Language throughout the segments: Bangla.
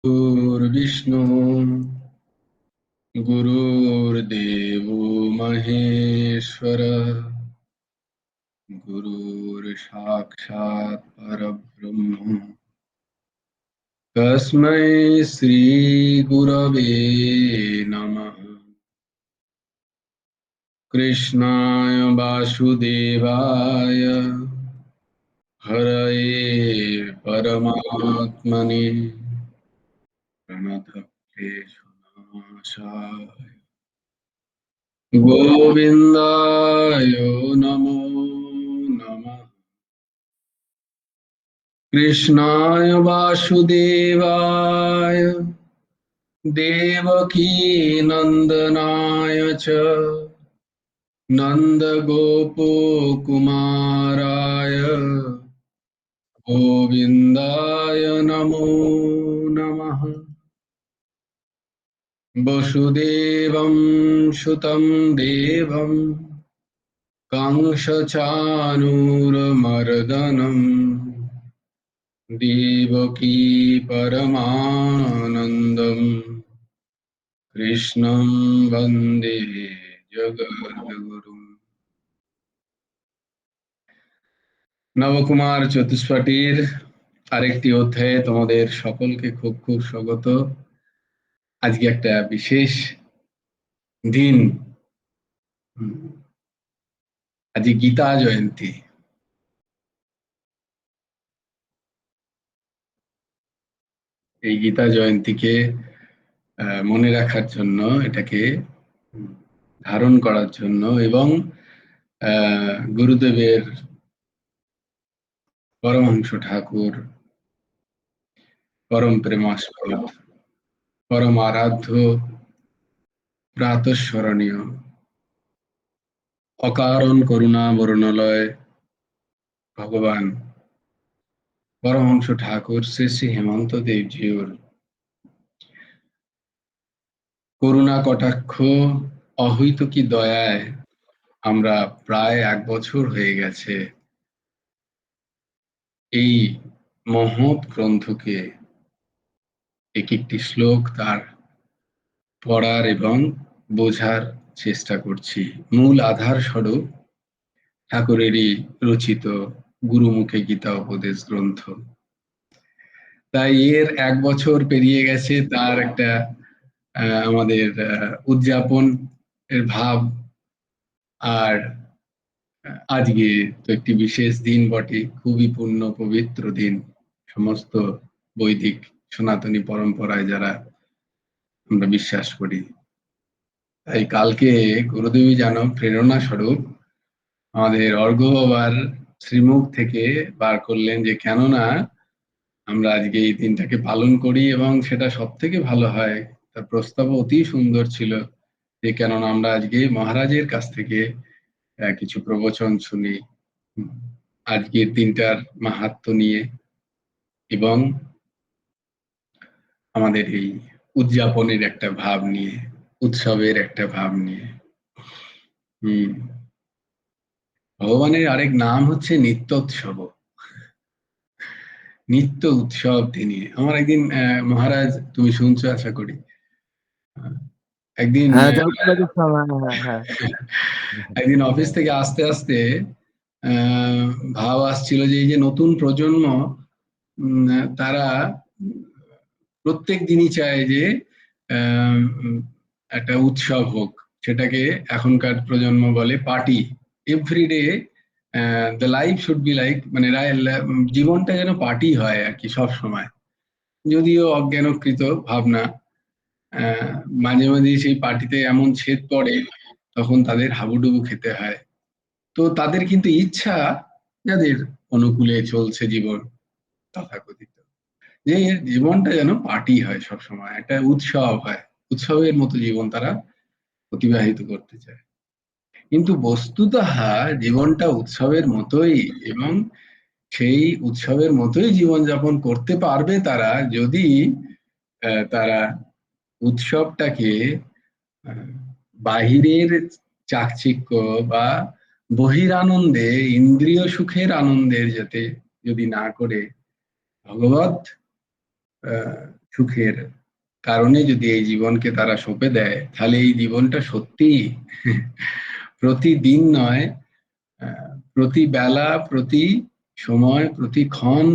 गुरुर्विष्णु गुरुर्देवो महेश्वर गुरुर्साक्षात् परब्रह्म तस्मै श्री गुरवे नमः। कृष्णाय वासुदेवाय हरये परमात्मने प्रणतक्लेशनाशाय गोविन्दाय नमो नमः। कृष्णाय वासुदेवाय देवकीनन्दनाय च नन्दगोपकुमाराय गोविन्दाय नमो नमः। वसुदेवं सुतं देवं कंसचाणूरमर्दनम् देवकी परमानन्दम् कृष्णं वन्दे जगद्गुरुम्। নবকুমার চতুষ্পাঠীর আরেকটি অধ্যায়ে তোমাদের সকলকে খুব খুব স্বাগত। আজকে একটা বিশেষ দিন, আজকে গীতা জয়ন্তী। এই গীতা জয়ন্তীকে মনে রাখার জন্য, এটাকে ধারণ করার জন্য এবং গুরুদেবের পরমহংস ঠাকুর পরম প্রেমাস্পদ পরম আরাধ্য প্রাতঃস্মরণীয় অকারণ করুণা বরুণালয় ভগবান পরমহংস ঠাকুর শ্রী শ্রী হেমন্ত দেবজিউর করুণা কটাক্ষ অহৈতুকী দয়ায় আমরা প্রায় 1 বছর হয়ে গেছে এই মহৎ গ্রন্থকে একটি শ্লোক তার পড়ার এবং বোঝার চেষ্টা করছি। মূল আধার স্বরূপ ঠাকুরেরই রচিত গুরুমুখে গীতা উপদেশ গ্রন্থ। তাই এর 1 বছর পেরিয়ে গেছে, তার একটা আমাদের উদযাপন এর ভাব। আর আজকে তো একটি বিশেষ দিন বটে, খুবই পুণ্য পবিত্র দিন। সমস্ত বৈদিক সনাতনী পরম্পরায় যারা আমরা বিশ্বাস করি, তাই কালকে গুরুদেবী যেন প্রেরণা স্বরূপ আমাদের অর্ঘ্য বাবার শ্রীমুখ থেকে বার করলেন যে কেননা আমরা আজকে এই দিনটাকে পালন করি, এবং সেটা সব থেকে ভালো হয়। তার প্রস্তাবও অতি সুন্দর ছিল যে কেননা আমরা আজকে মহারাজের কাছ থেকে কিছু প্রবচন শুনি আজকের দিনটার মাহাত্ম্য নিয়ে এবং আমাদের এই উদযাপনের একটা ভাব নিয়ে, উৎসবের একটা ভাব নিয়ে। ভগবানের আরেক নাম হচ্ছে নিত্যোৎসব, নিত্য উৎসব তিনি। আমার একদিন মহারাজ, তুমি শুনছো আশা করি, একদিন হ্যাঁ, হ্যাঁ, হ্যাঁ। একদিন অফিস থেকে আসতে আসতে ভাব আসছিল যে এই যে নতুন প্রজন্ম, তারা প্রত্যেক দিনই চায় যে একটা উৎসব হোক। সেটাকে এখনকার প্রজন্ম বলে party. Everyday the life should be like, মানে জীবনটা যেন পার্টি হয় আর কি, সব সময়। যদিও অজ্ঞানকৃত ভাবনা, মাঝে মাঝে সেই পার্টিতে এমন ছেদ পড়ে তখন তাদের হাবুডুবু খেতে হয়। তো তাদের কিন্তু ইচ্ছা, যাদের অনুকূলে চলছে জীবন তথাকথিত, যে জীবনটা যেন পার্টি হয়, সব সময় একটা উৎসব হয়, উৎসবের মতো জীবন তারা অতিবাহিত করতে চায়। কিন্তু বস্তুতঃ জীবনটা উৎসবের মতোই, এবং সেই উৎসবের মতোই জীবনযাপন করতে পারবে তারা যদি তারা উৎসবটাকে বাহিরের চাকচিক্য বা বহিরানন্দে, ইন্দ্রিয় সুখের আনন্দের যাতে যদি না করে ভগবত সুখের কারণে যদি এই জীবনকে তারা সঁপে দেয়, তাহলে এই জীবনটা সত্যি প্রতিদিন নয়, প্রতি বেলা, প্রতি সময়, প্রতিক্ষণ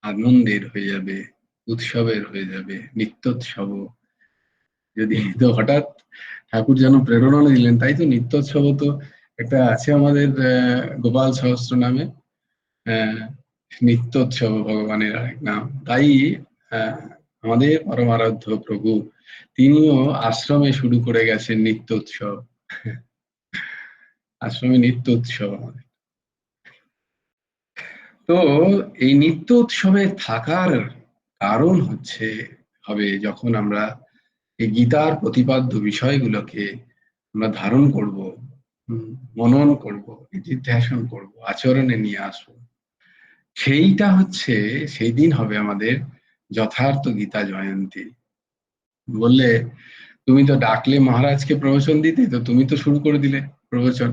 আনন্দের হয়ে যাবে, উৎসবের হয়ে যাবে, নিত্যোৎসব। যদি তো হঠাৎ ঠাকুর যেন প্রেরণা দিলেন, তাই তো নিত্যোৎসব তো একটা আছে আমাদের গোপাল সহস্র নামে, আহ, নিত্যোৎসব ভগবানের আরেক নাম। তাই আহ, আমাদের পরমারাধ্য প্রভু তিনিও আশ্রমে শুরু করে গেছেন নিত্যোৎসব। আশ্রমে নিত্যোৎসব আমাদের। তো এই নিত্য উৎসবে থাকার কারণ হবে যখন আমরা এই গীতার প্রতিপাদ্য বিষয়গুলোকে আমরা ধারণ করব, হুম, মনন করব, নিধিধ্যাসন করব, আচরণে নিয়ে আসবো। সেই দিন হবে আমাদের যথার্থ গীতা জয়ন্তী। বললে, তুমি তো ডাকলে মহারাজকে প্রবচন দিতে, তো তুমি তো শুরু করে দিলে প্রবচন।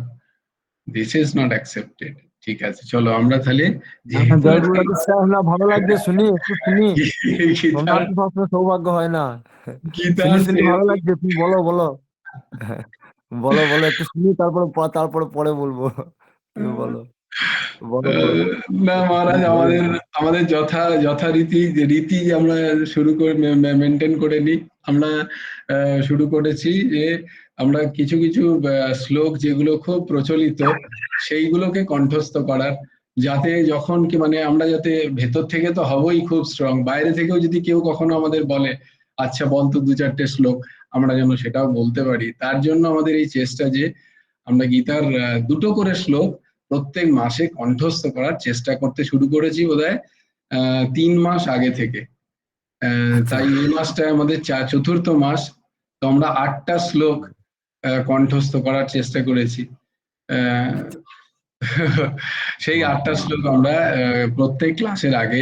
This is not accepted. ঠিক আছে, চলো আমরা তাহলে, যেহেতু জয় আজকে গুরুদাস স্যার, না ভালো লাগছে শুনি, একটু শুনি। গীতার শোনার তো সবসময় সৌভাগ্য হয় না। শুনি গীতার শুনি ভালো যেহেতু লাগছে, তুমি বলো বলো। বলো বলো, একটু শুনি, তারপরে তারপরে পরে বলবো। তুমি বলো, বলো বলো। না তুমি মহারাজ, বলো। আমাদের আমাদের যথারীতি যে রীতি যে আমরা শুরু করে মেনটেন করে নিই। আমরা শুরু করেছি যে আমরা কিছু কিছু শ্লোক যেগুলো খুব প্রচলিত সেইগুলোকে কণ্ঠস্থ করার, যাতে যখন কি মানে আমরা যাতে ভেতর থেকে তো হবই খুব স্ট্রং, বাইরে থেকেও যদি কেউ কখনো আমাদের বলে আচ্ছা বল তো দু চারটে শ্লোক, আমরা যেন সেটাও বলতে পারি। তার জন্য আমাদের এই চেষ্টা যে আমরা গীতার দুটো করে শ্লোক প্রত্যেক মাসে কণ্ঠস্থ করার চেষ্টা করতে শুরু করেছি বোধহয় 3 মাস আগে থেকে। আচ্ছা। তাই এই মাসটা আমাদের চতুর্থ মাস। তো আমরা 8টা শ্লোক কণ্ঠস্থ করার চেষ্টা করেছি। আহ, আচ্ছা। সেই বাহ, 8টা বাহ। শ্লোক আমরা প্রত্যেক ক্লাসের আগে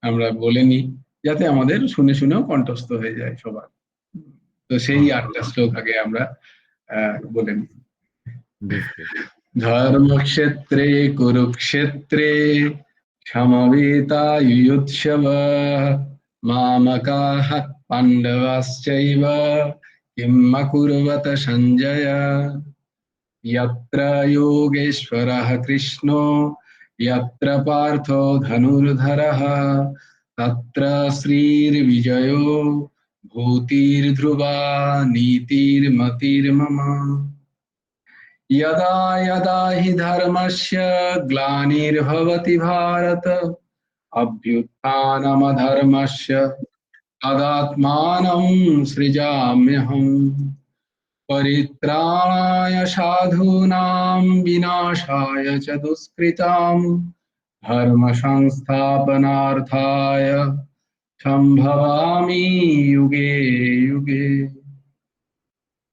আমরা বলে নিই, যাতে আমাদের শুনে শুনেও কণ্ঠস্থ হয়ে যায় সবার। তো সেই বাহ, 8টা শ্লোক আগে আমরা বলে নিই। বেশ বেশ। ধর্মক্ষেত্রে কুরুক্ষেত্রে সমবেতাयुयुत्सवः मामकाः पाण्डवाश्चैव किम् अकुर्वत सञ्जय। यत्र योगेश्वरः कृष्णो यत्र पार्थो धनुर्धरः तत्र श्रीर्विजयो भूतिर्ध्रुवा नीतिर्मतिर्मम। यदा यदा हि धर्मस्य ग्लानिर्भवति भारत अभ्युत्थानमधर्मस्य तदात्मानं सृजाम्यहम्। परित्राणाय साधूनां विनाशाय च दुष्कृतां धर्म संस्थापनार्थाय सम्भवामि युगे युगे।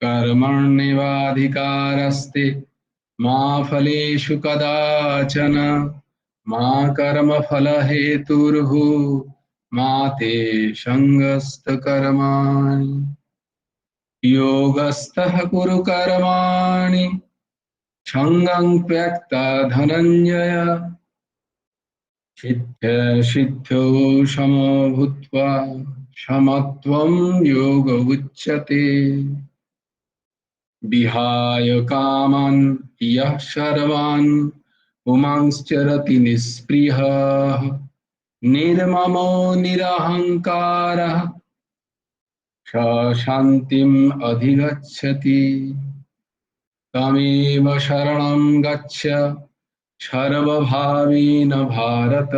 कर्मण्येवाधिकारस्ते मा फलेषु कदाचन मा कर्मफलहेतुर्भूः मा ते सङ्गस्तकर्माणि। योगस्थः कुरु कर्माणि सङ्गं त्यक्ता धनञ्जय सिद्ध्यसिद्ध्यौ समो भूत्वा समत्वं योग उच्यते। विहाय कामान् यः सर्वान् पुमांश्चरति निःस्पृहः निर्ममो निरहङ्कारः स शान्तिम् अधिगच्छति। तमेव शरणं गच्छ सर्वभावेन भारत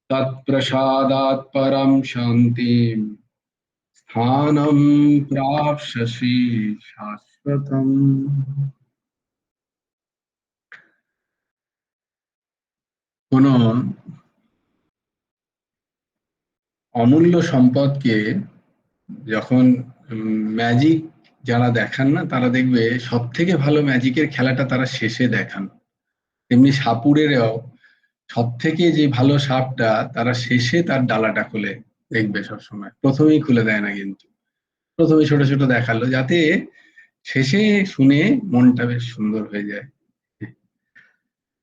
तत्प्रसादात् परं शान्तिं स्थानं प्राप्स्यसि शाश्वतम्। কোন অমূল্য সম্পদকে যখন ম্যাজিক যারা দেখান না, তারা দেখবে সব থেকে ভালো ম্যাজিকের খেলাটা তারা শেষে দেখান। তেমনি সাপুড়েরাও সব থেকে যে ভালো সাপটা তারা শেষে তার ডালাটা খুলে, দেখবে সবসময় প্রথমেই খুলে দেয় না, কিন্তু প্রথমে ছোট ছোট দেখালো যাতে শেষে শুনে মনটা বেশ সুন্দর হয়ে যায়।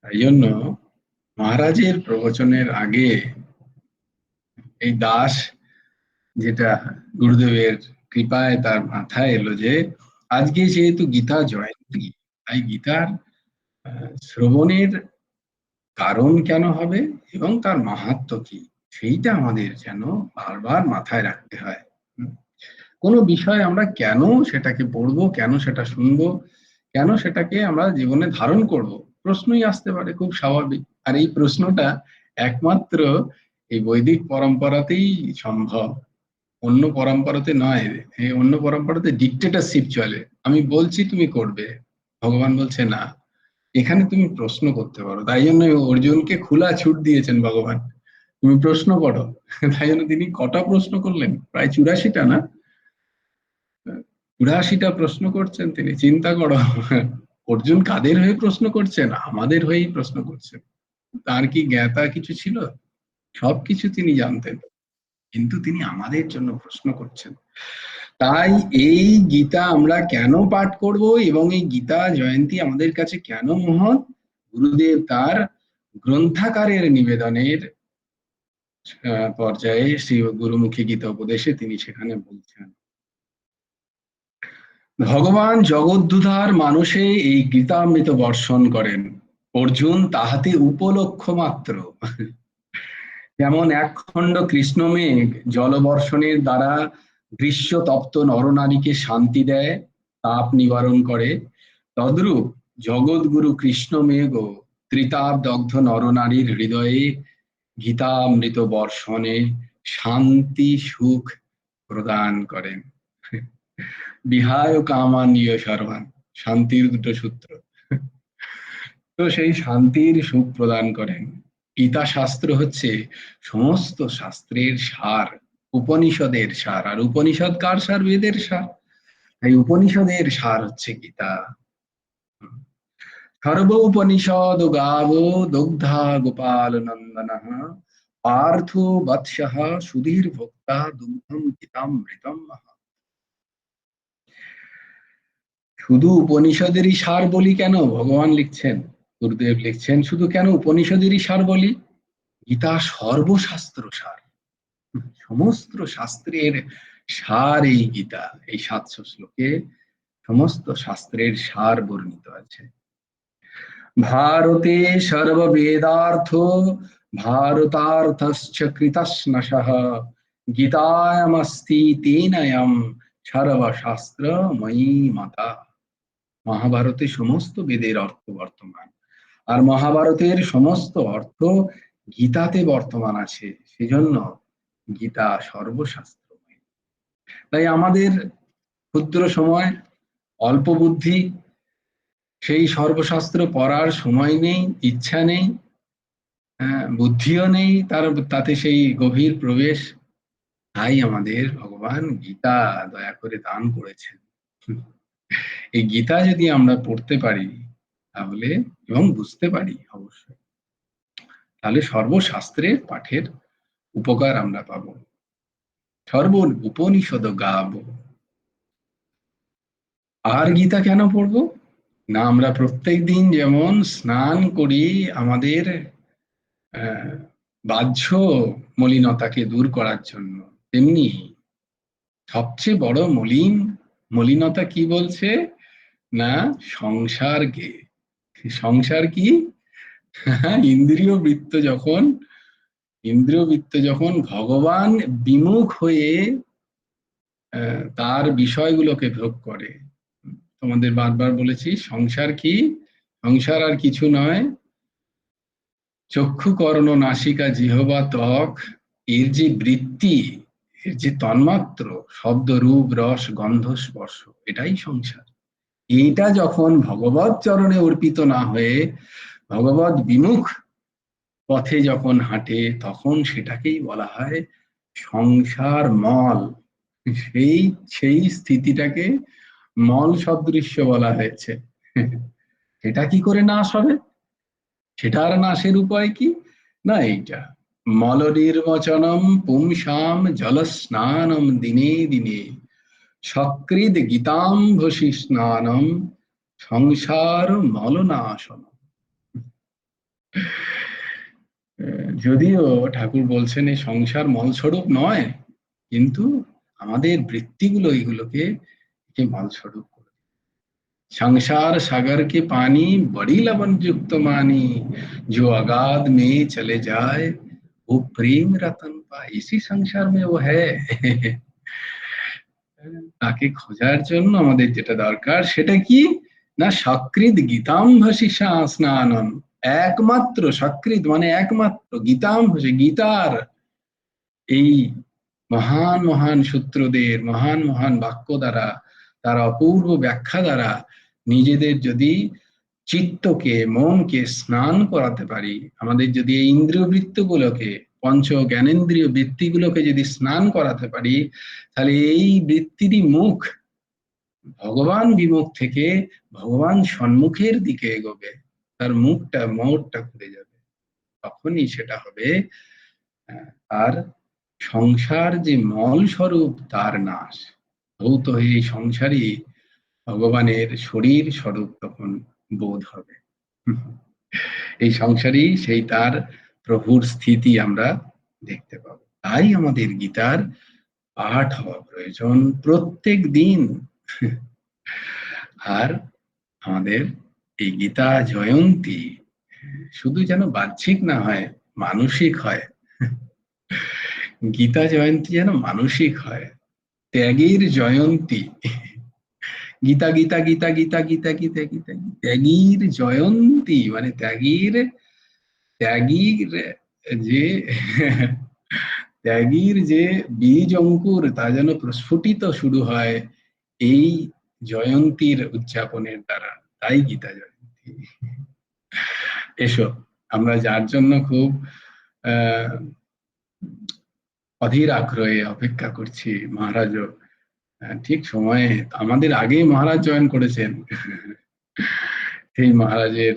তাই জন্য মহারাজের প্রবচনের আগে এই দাস যেটা গুরুদেবের কৃপায় তার মাথায় এলো যে আজকে যেহেতু গীতা জয়ন্তী, তাই গীতার শ্রবণের কারণ কেন হবে এবং তার মাহাত্ম্য কি, সেইটা আমাদের যেন বারবার মাথায় রাখতে হয়। কোনো বিষয় আমরা কেন সেটাকে পড়বো, কেন সেটা শুনবো, কেন সেটাকে আমরা জীবনে ধারণ করব, প্রশ্নই আসতে পারে, খুব স্বাভাবিক। আর এই প্রশ্নটা একমাত্র এই বৈদিক পরম্পরাতেই সম্ভব, অন্য পরম্পরাতে নয়। এই অন্য পরম্পরাতে ডিক্টেটরশিপ চলে, আমি বলছি তুমি করবে। ভগবান বলছে না, এখানে তুমি প্রশ্ন করতে পারো। তাই জন্য অর্জুনকে খোলা ছুট দিয়েছেন ভগবান, তুমি প্রশ্ন করো। তাই জন্য তিনি কটা প্রশ্ন করলেন? প্রায় 84টা না? 84টা প্রশ্ন করছেন তিনি, চিন্তা করো। অর্জুন কাদের হয়ে প্রশ্ন করছেন? আমাদের হয়েই প্রশ্ন করছেন। তার কি জ্ঞাতা কিছু ছিল? সবকিছু তিনি জানতেন, কিন্তু তিনি আমাদের জন্য প্রশ্ন করছেন। তাই এই গীতা আমরা কেন পাঠ করব এবং এই গীতা জয়ন্তী আমাদের কাছে কেন মহৎ? গুরুদেব তার গ্রন্থাকারের নিবেদনের পর্যায়ে শ্রী গুরুমুখী গীতা উপদেশে তিনি সেখানে বলছেন, ভগবান জগদ্দুধার মানুষে এই গীতামৃত বর্ষণ করেন, অর্জুন তাহাতে উপলক্ষ মাত্র। যেমন একখণ্ড কৃষ্ণমেঘ জলবর্ষণের দ্বারা গ্রীষ্ম তপ্ত নরনারীকে শান্তি দেয়, তাপ নিবারণ করে, তদ্রূপ জগৎগুরু কৃষ্ণমেঘ ও ত্রিতাপ দগ্ধ নরনারীর হৃদয়ে গীতামৃত বর্ষণে শান্তি সুখ প্রদান করেন। বিহায় কামানীয় সর্বান, শান্তির দুটো সূত্র। তো সেই শান্তির সুখ প্রদান করেন। গীতা শাস্ত্র হচ্ছে সমস্ত শাস্ত্রের সার, উপনিষদের সার। আর উপনিষদ কার সার? বেদের সার। এই উপনিষদের সার হচ্ছে গীতা। সর্ব উপনিষদ গাব দগ্ধা গোপাল নন্দন, পার্থ বৎস সুধীর ভোক্তা দুগ্ধম গীতামৃতম। শুধু উপনিষদেরই সার বলি কেন? ভগবান লিখছেন, গুরুদেব লিখছেন, শুধু কেন উপনিষদেরই সার বলি? গীতা সর্বশাস্ত্র সার, সমস্ত শাস্ত্রের সার এই গীতা। এই 700 শ্লোকে সমস্ত শাস্ত্রের সার বর্ণিত আছে। ভারতে সর্ববেদার্থ ভারতার্থশ্চ কৃতস্নশঃ, গীতায়ামস্তি তেনয়ম সর্বশাস্ত্রময়ী মাতা। মহাভারতে সমস্ত বেদের অর্থ বর্তমান, আর মহাভারতের সমস্ত অর্থ গীতাতে বর্তমান আছে। সেজন্য গীতা সর্বশাস্ত্রময়। তাই আমাদের ক্ষুদ্র সময়, অল্প বুদ্ধি, সেই সর্বশাস্ত্র পড়ার সময় নেই, ইচ্ছা নেই, বুদ্ধিও নেই তাতে সেই গভীর প্রবেশ। তাই আমাদের ভগবান গীতা দয়া করে দান করেছেন। এই গীতা যদি আমরা পড়তে পারি তাহলে, এবং বুঝতে পারি অবশ্যই, তাহলে সর্বশাস্ত্রের পাঠের উপকার আমরা পাব। সর্ব উপনিষদ গাব। আর গীতা কেন পড়বো? না, আমরা প্রত্যেক দিন যেমন স্নান করি আমাদের বাহ্য মলিনতাকে দূর করার জন্য, তেমনি সবচেয়ে বড় মলিনতা কি বলছে? না, সংসারকে। সংসার কি? ইন্দ্রিয় বৃত্ত যখন ভগবান বিমুখ হয়ে তার বিষয়গুলোকে ভোগ করে। তোমাদের বারবার বলেছি, সংসার কি? সংসার আর কিছু নয়, চক্ষু কর্ণ নাসিকা জিহ্বা ত্বক, এর যে বৃত্তি, এর যে তন্মাত্র, শব্দ রূপ রস গন্ধ স্পর্শ, এটাই সংসার। এইটা যখন ভগবত চরণে অর্পিত না হয়ে ভগবত বিমুখ পথে যখন হাঁটে, তখন সেটাকেই বলা হয় সংসার মল। সেই সেই স্থিতিটাকে মল সদৃশ্য বলা হয়েছে। সেটা কি করে নাশ হবে? সেটার নাশের উপায় কি? না, এইটা মল নির্বচনম পুংসাম জল স্নানম দিনে দিনে, সকৃদ গীতাম্ভসি স্নানম সংসার মলনাশনম। যদিও ঠাকুর বলছেন এই সংসার মলস্বরূপ নয়, কিন্তু আমাদের বৃত্তিগুলো এগুলোকে মালস্বরূপ করে। संसार सागर के पानी बड़ी लवण युक्त मानी, जो अगाध में चले जाए वो प्रेम रतन पाए। इसी संसार में वो है। তাকে খোঁজার জন্য আমাদের যেটা দরকার সেটা কি না, সকৃত গীতাম্ভাসী স্নানন। একমাত্র সকৃত মানে একমাত্র, গীতাম্ভাসী গীতার এই মহান মহান সূত্রদের মহান মহান বাক্য দ্বারা, তার অপূর্ব ব্যাখ্যা দ্বারা নিজেদের যদি চিত্তকে মনকে স্নান করাতে পারি, আমাদের যদি এই ইন্দ্রিয় বৃত্তগুলোকে, পঞ্চ জ্ঞানেন্দ্রিয় বৃত্তিগুলোকে যদি স্নান করাতে পারি, তাহলে এই বৃত্তিরই মুখ ভগবান বিমুখ থেকে ভগবান সম্মুখের দিকে এগোবে, তার মুখটা মোড়টা ঘুরে যাবে। তখনই সেটা হবে আর সংসার যে মল স্বরূপ তার নাশ। ভৌত হয়ে এই সংসারই ভগবানের শরীর স্বরূপ তখন বোধ হবে। এই সংসারই সেই তার প্রভুর স্থিতি আমরা দেখতে পাবো। তাই আমাদের গীতার পাঠ হওয়া প্রয়োজন প্রত্যেক দিন। আর আমাদের এই গীতা জয়ন্তী শুধু যেন বাহ্যিক না হয়, মানসিক হয়। গীতা জয়ন্তী যেন মানসিক হয়, ত্যাগের জয়ন্তী। গীতা গীতা গীতা গীতা গীতা গীতা গীতা ত্যাগীর জয়ন্তী, মানে ত্যাগীর ত্যাগীর যে ত্যাগীর যে বীজ অঙ্কুর তা যেন প্রস্ফুটিত শুরু হয় এই জয়ন্তীর উদযাপনের দ্বারা। তাই গীতা জয়ন্তী। এসো আমরা যার জন্য খুব অধীর আগ্রহে অপেক্ষা করছি, মহারাজও ঠিক সময়ে আমাদের আগে মহারাজ জয়েন করেছেন। সেই মহারাজের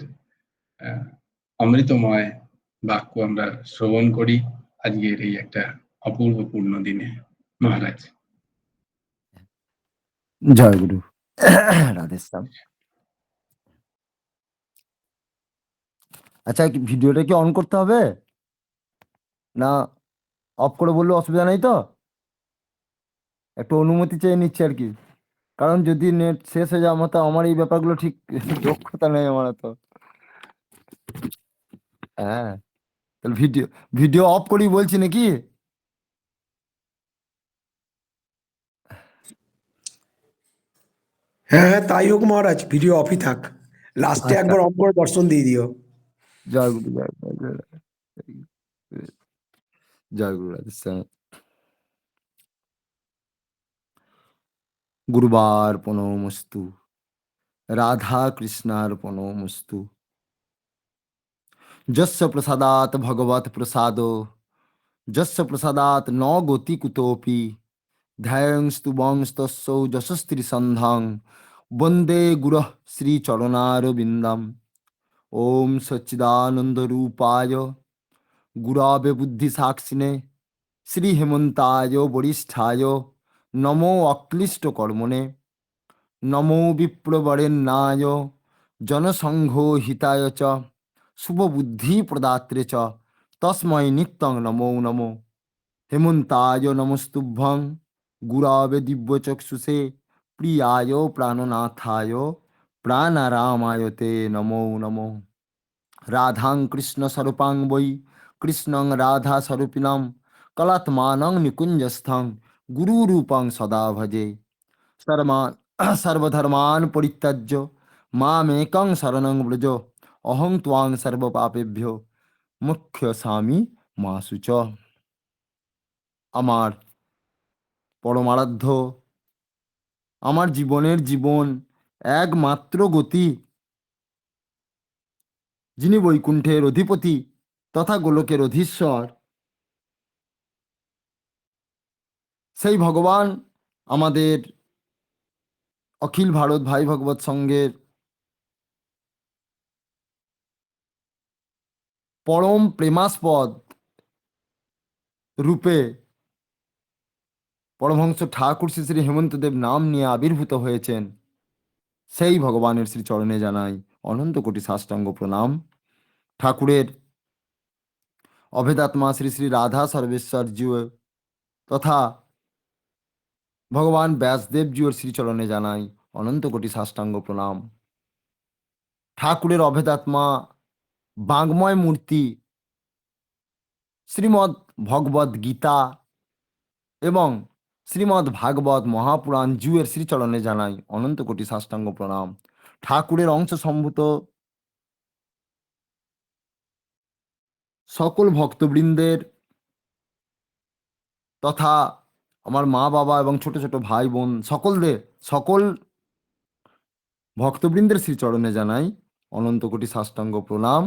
অমৃতময় বাক্য আমরা শ্রবণ করি আজকের এই একটা অপূর্ব পূর্ণ দিনে। মহারাজ জয় গুরু। রাধেশ্যাম। আচ্ছা, ভিডিওটা কি অন করতে হবে না অফ করে বললে অসুবিধা নেই তো? একটু অনুমতি চেয়ে নিচ্ছি আর কি, কারণ যদি নেট শেষ হয়ে যায় আমার, তো আমার এই ব্যাপারগুলো ঠিক দক্ষতা নেই আমার তো। হ্যাঁ, তাহলে ভিডিও ভিডিও অফ করি বলছি নাকি? হ্যাঁ হ্যাঁ, তাই হোক মহারাজ, ভিডিও অফই থাক, লাস্টে আচ্ছা, একবার অন করে দর্শন দিয়ে দিও। জয় গুরু, জয় জয় জয় জয় গুরু রাধেশ্যাম। গুরুবার্পণমস্তু, রাধা কৃষ্ণার্পণমস্তু। যস্য প্রসাদাৎ ভগবৎ প্রসাদো, যস্য প্রসাদাৎ ন গতি কুতোপি, ধ্যায়ংস্তু বংস্তস্যৌ যশস্ত্রী সন্ধাং, বন্দে গুরুঃ শ্রীচরণারবিন্দম। ওম সচ্চিদানন্দ রূপায় গুরাবে বুদ্ধি সাক্ষিণে শ্রী হেমন্তায় বরিষ্ঠায় নমো অক্লিষ্ট কর্মণে, নমো বিপ্রবরেণ্যায় জনসংঘ হিতায় চ শুভবুদ্ধি প্রদাত্রে চ তস্मै নিত্যং নমো নমো। হেমন্তায় নমস্তুভ্যং গুরাবে দিব্যচক্ষুষে প্রিয়ায় প্রাণনাথায় প্রাণারামায় তে নমো নমো। রাধাং কৃষ্ণ স্বরূপাং বৈ কৃষ্ণং রাধা স্বরূপিণাম কলাত্মানং নিকুঞ্জস্থং গুরুরূপং সদা ভজে। সর্বধর্মান পরিত্যাজ্য মামেকং শরণং ব্রজ, অহং ত্বাং সর্বপাপেভ্যো মোক্ষয়সামি মা শুচ। আমার পরমারাধ্য, আমার জীবনের জীবন একমাত্র গতি, যিনি বৈকুণ্ঠের অধিপতি তথা গোলকের অধীশ্বর, সেই ভগবান আমাদের অখিল ভারত ভাই ভগবত সংঘের পরম প্রেমাস্পদ রূপে পরমহংস ঠাকুর শ্রী শ্রী হেমন্তদেব নাম নিয়ে আবির্ভূত হয়েছেন। সেই ভগবানের শ্রী চরণে জানাই অনন্ত কোটি সাষ্টাঙ্গ প্রণাম। ঠাকুরের অভেদাত্মা শ্রী শ্রী রাধা সর্বেশ্বর জি তথা ভগবান ব্যাসদেব জিউর শ্রীচরণে জানাই অনন্ত কোটি সাষ্টাঙ্গ প্রণাম। ঠাকুরের অভেদাত্মা বাঙ্গময় মূর্তি শ্রীমদ্ ভগবদ্ গীতা এবং শ্রীমদ্ ভাগবত মহাপুরাণ জিউয়ের শ্রীচরণে জানাই অনন্ত কোটি সাষ্টাঙ্গ প্রণাম। ঠাকুরের অংশ সম্ভূত সকল ভক্তবৃন্দের তথা আমার মা বাবা এবং ছোট ছোট ভাই বোন সকল ভক্তবৃন্দের শ্রীচরণে জানাই অনন্ত কোটি সাষ্টাঙ্গ প্রণাম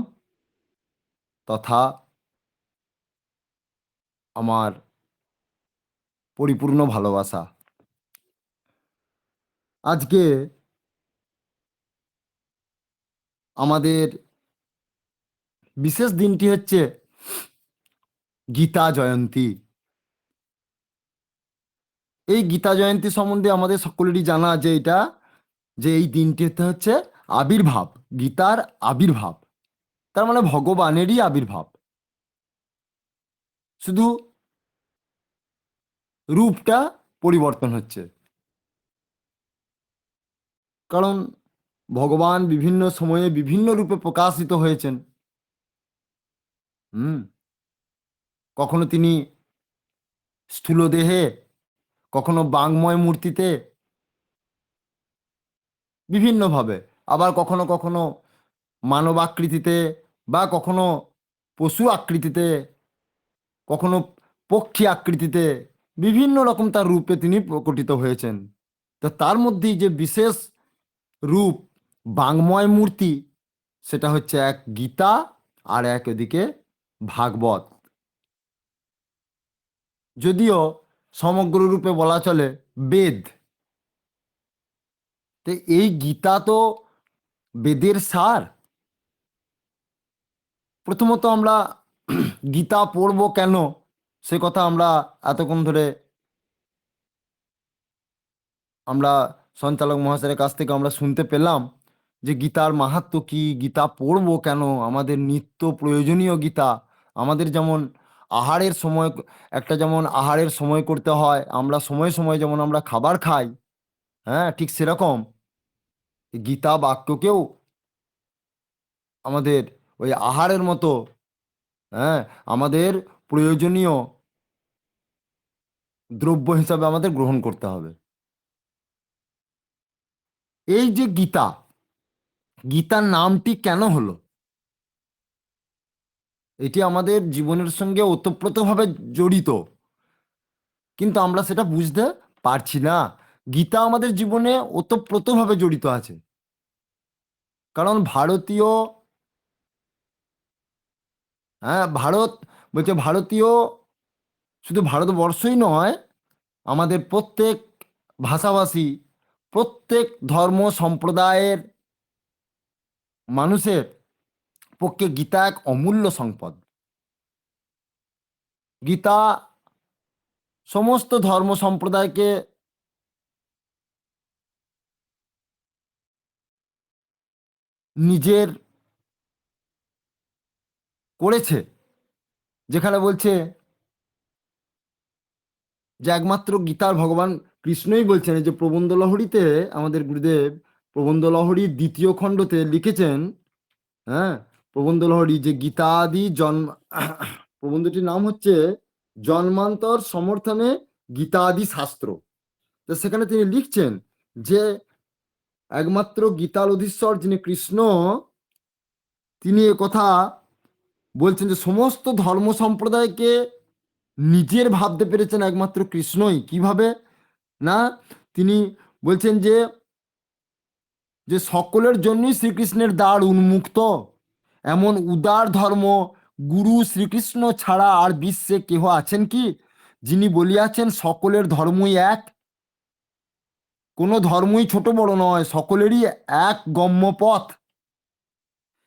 তথা আমার পরিপূর্ণ ভালোবাসা। আজকে আমাদের বিশেষ দিনটি হচ্ছে গীতা জয়ন্তী। এই গীতা জয়ন্তী সম্বন্ধে আমাদের সকলেরই জানা যে এই দিনটিতে হচ্ছে আবির্ভাব, গীতার আবির্ভাব, তার মানে ভগবানেরই আবির্ভাব, শুধু রূপটা পরিবর্তন হচ্ছে। কারণ ভগবান বিভিন্ন সময়ে বিভিন্ন রূপে প্রকাশিত হয়েছেন। কখনো তিনি স্থূল দেহে, কখনো বাঙ্গময় মূর্তিতে, বিভিন্নভাবে, আবার কখনো কখনো মানব আকৃতিতে, বা কখনো পশু আকৃতিতে, কখনো পক্ষী আকৃতিতে, বিভিন্ন রকম তার রূপে তিনি প্রকটিত হয়েছেন। তো তার মধ্যেই যে বিশেষ রূপ বাঙ্গময় মূর্তি, সেটা হচ্ছে এক গীতা আর এক এদিকে ভাগবত। যদিও সমগ্র রূপে বলা চলে বেদ। তো এই গীতা তো বেদের সার। প্রথমত আমরা গীতা পড়ব কেন, সে কথা আমরা এতক্ষণ ধরে আমরা সঞ্চালক মহাশয়ের কাছ থেকে আমরা শুনতে পেলাম যে গীতার মাহাত্ম্য কি, গীতা পড়ব কেন, আমাদের নিত্য প্রয়োজনীয় গীতা। আমাদের যেমন আহারের সময়, যেমন আহারের সময় করতে হয়, আমরা সময় সময় যেমন আমরা খাবার খাই, হ্যাঁ, ঠিক সেরকম গীতা বাক্যকেও আমাদের ওই আহারের মতো, হ্যাঁ, আমাদের প্রয়োজনীয় দ্রব্য হিসাবে আমাদের গ্রহণ করতে হবে। এই যে গীতা, গীতার নামটি কেন হলো, এটি আমাদের জীবনের সঙ্গে ওতপ্রোতভাবে জড়িত, কিন্তু আমরা সেটা বুঝতে পারছি না। গীতা আমাদের জীবনে ওতপ্রোতভাবে জড়িত আছে। কারণ ভারতীয়, শুধু ভারতবর্ষই নয়, আমাদের প্রত্যেক ভাষাভাষী, প্রত্যেক ধর্ম সম্প্রদায়ের মানুষের পক্ষে গীতা এক অমূল্য সম্পদ। গীতা সমস্ত ধর্ম সম্প্রদায়কে নিজের করেছে, যেখানে বলছে যে একমাত্র গীতার ভগবান কৃষ্ণই বলছেন, যে প্রবন্ধ লহরীতে আমাদের গুরুদেব প্রবন্ধ লহরীর 2য় খণ্ডতে লিখেছেন, হ্যাঁ, প্রবন্ধ লহরী যে গীতাদি প্রবন্ধটির নাম হচ্ছে জন্মান্তর সমর্থনে গীতাদি শাস্ত্র। তো সেখানে তিনি লিখছেন যে একমাত্র গীতার অধীশ্বর যিনি কৃষ্ণ, তিনি কথা বলছেন যে সমস্ত ধর্ম সম্প্রদায়কে নিজের ভাবতে পেরেছেন একমাত্র কৃষ্ণই। কিভাবে না, তিনি বলছেন যে সকলের জন্যই শ্রীকৃষ্ণের দ্বার উন্মুক্ত, এমন উদার ধর্ম গুরু শ্রীকৃষ্ণ ছাড়া আর বিশ্বে কেহ আছেন কি, যিনি বলিয়াছেন সকলের ধর্মই এক, কোনো ধর্মই ছোট বড় নয়, সকলেরই এক গম্য পথ।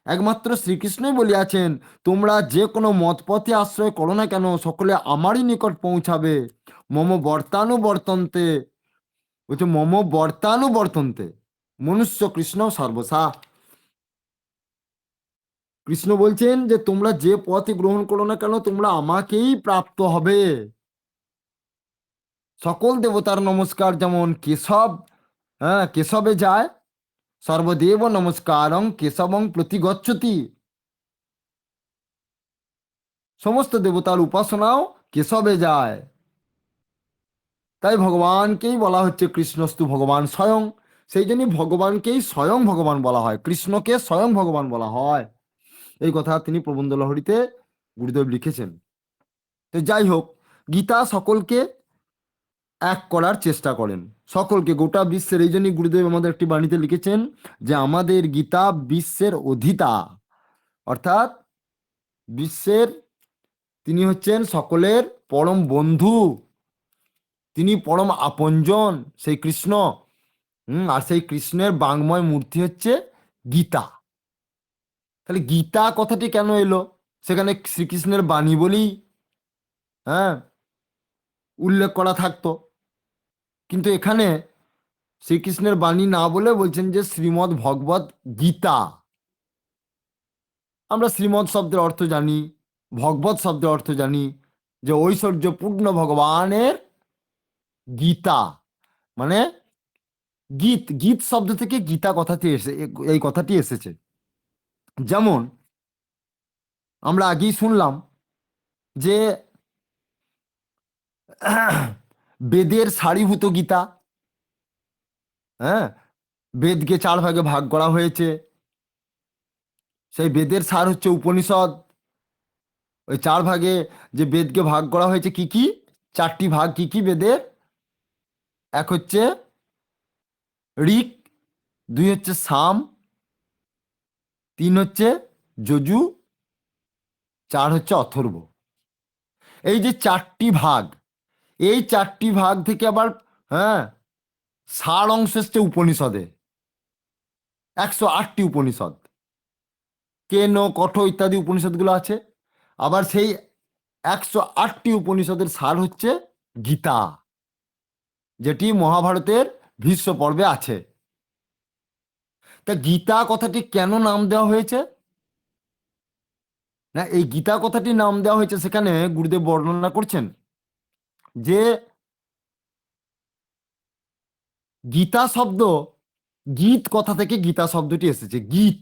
একমাত্র শ্রীকৃষ্ণই বলিয়াছেন, তোমরা যে কোনো মতপথে আশ্রয় করো না কেন, সকলে আমারই নিকট পৌঁছাবে। মম বর্তানুবর্তন্তে, বলছে মম বর্তানুবর্তন্তে মনুষ্য কৃষ্ণ সর্বসা। কৃষ্ণ বলছেন যে তোমরা যে পথে গ্রহণ করো না কেন, তোমরা আমাকেই প্রাপ্ত হবে। সকল দেবতার নমস্কার, যেমন কেশব, হ্যাঁ, কেশবে যায়, সর্বদেব নমস্কারং কেশবং প্রতি গচ্ছতি। সমস্ত দেবতার উপাসনাও কেশবে যায়। তাই ভগবানকেই বলা হচ্ছে কৃষ্ণস্তু ভগবান স্বয়ং। সেই জন্যই ভগবানকেই স্বয়ং ভগবান বলা হয়, কৃষ্ণকে স্বয়ং ভগবান বলা হয়। এই কথা তিনি প্রবন্ধ লহরীতে গুরুদেব লিখেছেন। তো যাই হোক, গীতা সকলকে এক করার চেষ্টা করেন, সকলকে, গোটা বিশ্বের। এই জন্যই গুরুদেব আমাদের একটি বাণীতে লিখেছেন যে আমাদের গীতা বিশ্বের অধিতা, অর্থাৎ বিশ্বের তিনি হচ্ছেন সকলের পরম বন্ধু, তিনি পরম আপনজন, সেই কৃষ্ণ। আর সেই কৃষ্ণের বাংময় মূর্তি হচ্ছে গীতা। তাহলে গীতা কথাটি কেন এলো? সেখানে শ্রীকৃষ্ণের বাণী বলেই, হ্যাঁ, উল্লেখ করা থাকতো, কিন্তু এখানে শ্রীকৃষ্ণের বাণী না বলে বলছেন যে শ্রীমদ্ ভগবত গীতা। আমরা শ্রীমৎ শব্দের অর্থ জানি, ভগবত শব্দের অর্থ জানি, যে ঐশ্বর্যপূর্ণ ভগবানের গীতা, মানে গীত, গীত শব্দ থেকে গীতা কথাটি এই কথাটি এসেছে। যেমন আমরা আগেই শুনলাম যে বেদের সারীভূত গীতা, হ্যাঁ, বেদকে 4 ভাগে ভাগ করা হয়েছে। সেই বেদের সার হচ্ছে উপনিষদ। ওই 4 ভাগে যে বেদকে ভাগ করা হয়েছে, কি কি 4টি ভাগ, কি কি বেদের? এক হচ্ছে ঋক, 2 হচ্ছে সাম, 3 হচ্ছে যজু, 4 হচ্ছে অথর্ব। এই যে 4টি ভাগ, এই 4টি ভাগ থেকে আবার, হ্যাঁ, সার অংশ এসছে উপনিষদে, 108টি উপনিষদ, কেন, কঠ ইত্যাদি উপনিষদগুলো আছে। আবার সেই 108টি উপনিষদের সার হচ্ছে গীতা, যেটি মহাভারতের ভীষ্ম পর্বে আছে। তা গীতা কথাটি কেন নাম দেওয়া হয়েছে? না, এই গীতা কথাটি নাম দেওয়া হয়েছে, সেখানে গুরুদেব বর্ণনা করছেন যে গীতা শব্দ, গীত কথা থেকে গীতা শব্দটি এসেছে। গীত,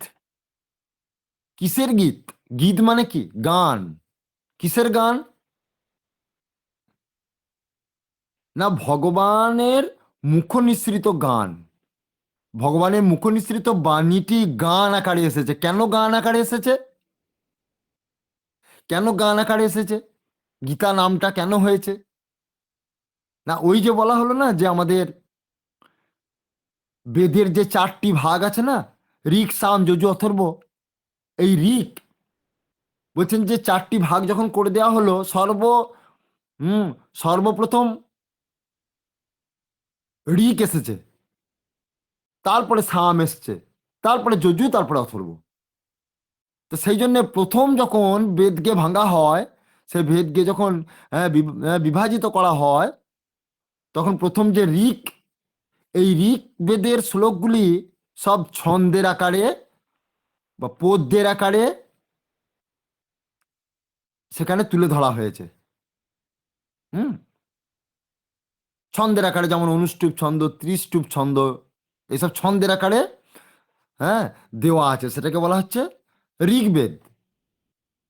কিসের গীত? গীত মানে কি? গান। কিসের গান? না, ভগবানের মুখ নিঃসৃত গান, ভগবানের মুখ নিঃসৃত বাণীটি গান আকারে এসেছে। কেন গান আকারে এসেছে? কেন গান আকারে এসেছে? গীতা নামটা কেন হয়েছে? না, ওই যে বলা হলো না যে আমাদের বেদের যে 4টি ভাগ আছে না, ঋক, সাম, যজু, অথর্ব, এই ঋক বলছেন যে 4টি ভাগ যখন করে দেওয়া হলো, সর্বপ্রথম ঋক এসেছে, তারপরে সাম এসছে, তারপরে যজু, তারপরে অথর্ব। তো সেই জন্য প্রথম যখন বেদকে ভাঙা হয়, সে বেদকে যখন বিভাজিত করা হয়, তখন প্রথম যে ঋক, এই ঋক বেদের শ্লোকগুলি সব ছন্দের আকারে বা পদ্যের আকারে সেখানে তুলে ধরা হয়েছে। হুম, ছন্দের আকারে, যেমন অনুষ্টুপ ছন্দ, ত্রিষ্টুপ ছন্দ, এইসব ছন্দের আকারে, হ্যাঁ, দেওয়া আছে। সেটাকে বলা হচ্ছে ঋগ্বেদ।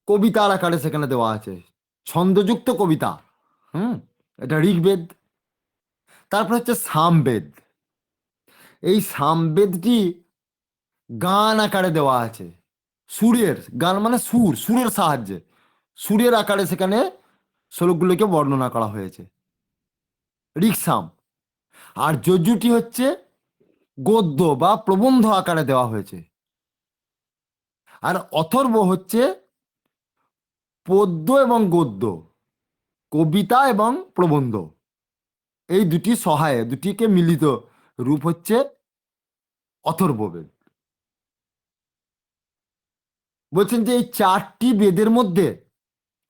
কবিতার আকারে সেখানে দেওয়া আছে, ছন্দযুক্ত কবিতা। হুম, এটা ঋগ্বেদ। তারপর হচ্ছে সামবেদ। এই সামবেদটি গান আকারে দেওয়া আছে, সুরের গান, মানে সুর, সুরের সাহায্যে, সুরের আকারে সেখানে শ্লোকগুলোকে বর্ণনা করা হয়েছে, ঋকসাম। আর যজুটি হচ্ছে গদ্য বা প্রবন্ধ আকারে দেওয়া হয়েছে। আর অথর্ব হচ্ছে পদ্য এবং গদ্য, কবিতা এবং প্রবন্ধ, এই দুটি সহায়ে, দুটিকে মিলিত রূপ হচ্ছে অথর্ববেদ। বলছেন যে এই 4টি বেদের মধ্যে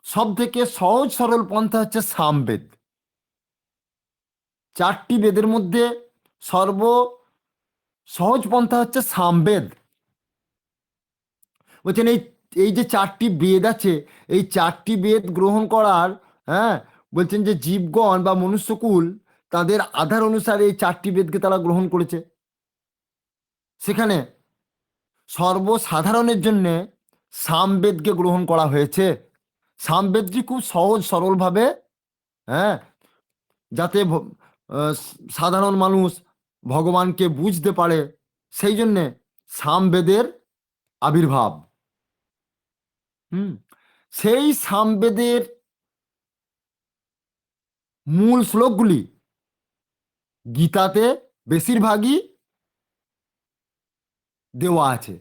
সব থেকে সহজ সরল পন্থা হচ্ছে সামবেদ। 4টি বেদের মধ্যে সর্ব সহজ পন্থা হচ্ছে সামবেদ। বলছেন এই এই যে 4টি বেদ আছে, এই 4টি বেদ গ্রহণ করার, হ্যাঁ, বলছেন যে জীবগণ বা মনুষ্যকুল তাদের আধার অনুসারে এই 4টি বেদকে তারা গ্রহণ করেছে। সেখানে সর্বসাধারণের জন্য সামবেদকে গ্রহণ করা হয়েছে। সামবেদটি খুব সহজ সরলভাবে, হ্যাঁ, যাতে সাধারণ মানুষ ভগবানকে বুঝতে পারে, সেই জন্যে সামবেদের আবির্ভাব। সেই সামবেদের মূল শ্লোকগুলি গীতাতে বেশিরভাগই দেওয়া আছে।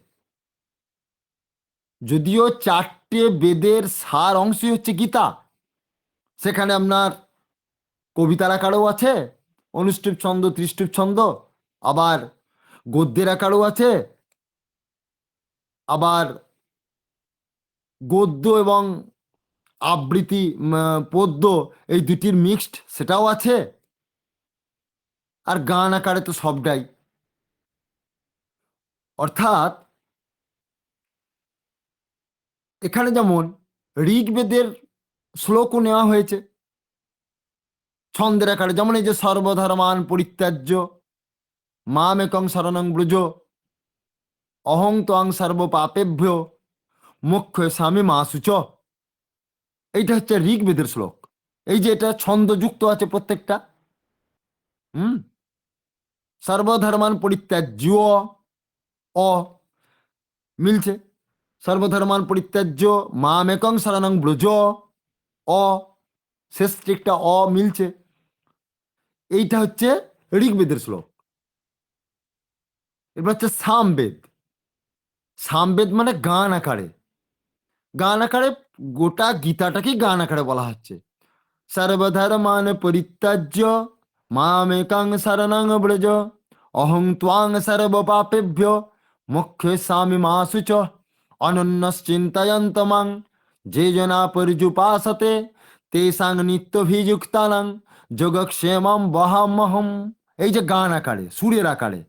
যদিও 4টে বেদের সার অংশই হচ্ছে গীতা, সেখানে আপনার কবিতার আকারেও আছে, অনুষ্টুপ ছন্দ, ত্রিষ্টুপ ছন্দ, আবার গদ্যের আকারেও আছে, আবার গদ্য এবং আবৃত্তি পদ্য এই দুটির মিক্সড সেটাও আছে, আর গান আকারে তো সবটাই। অর্থাৎ এখানে যেমন ঋগ্বেদের শ্লোকও নেওয়া হয়েছে ছন্দের আকারে, যেমন এই যে সর্বধর্মান পরিত্যাজ্য মামেকং শরণং ব্রজ অহং ত্বং সর্ব পাপেভ্য মোক্ষয়সামি মা শুচ। এইটা হচ্ছে ঋগ্বেদের শ্লোক। এই যে এটা ছন্দযুক্ত আছে প্রত্যেকটা। সর্বধর্মান পরিত্যাজ্য অ মিলছে, সর্বধর্মান পরিত্যাজ্য মামেকং শরণং ব্রজ অ, শেষ একটা অ মিলছে। এইটা হচ্ছে ঋগ্বেদের শ্লোক। এবার হচ্ছে সামবেদ। সামবেদ মানে গান আকারে, গান আকারে গোটা গীতাটাকেই গান আকারে বলা হচ্ছে। সর্বধর্মান পরিত্যাজ্য মামেকং শরণং ব্রজ অহং ত্বাং সর্ব পাপেভ্য মোক্ষয়সামি মা শুচ অনন্যশ্চিন্তয়ন্ত মাং যে জনা পর্যুপাসতে তেষাং নিত্যভিযুক্তানাং যোগক্ষেমম বহামহম। এই যে গান আকারে, সুরের আকারে,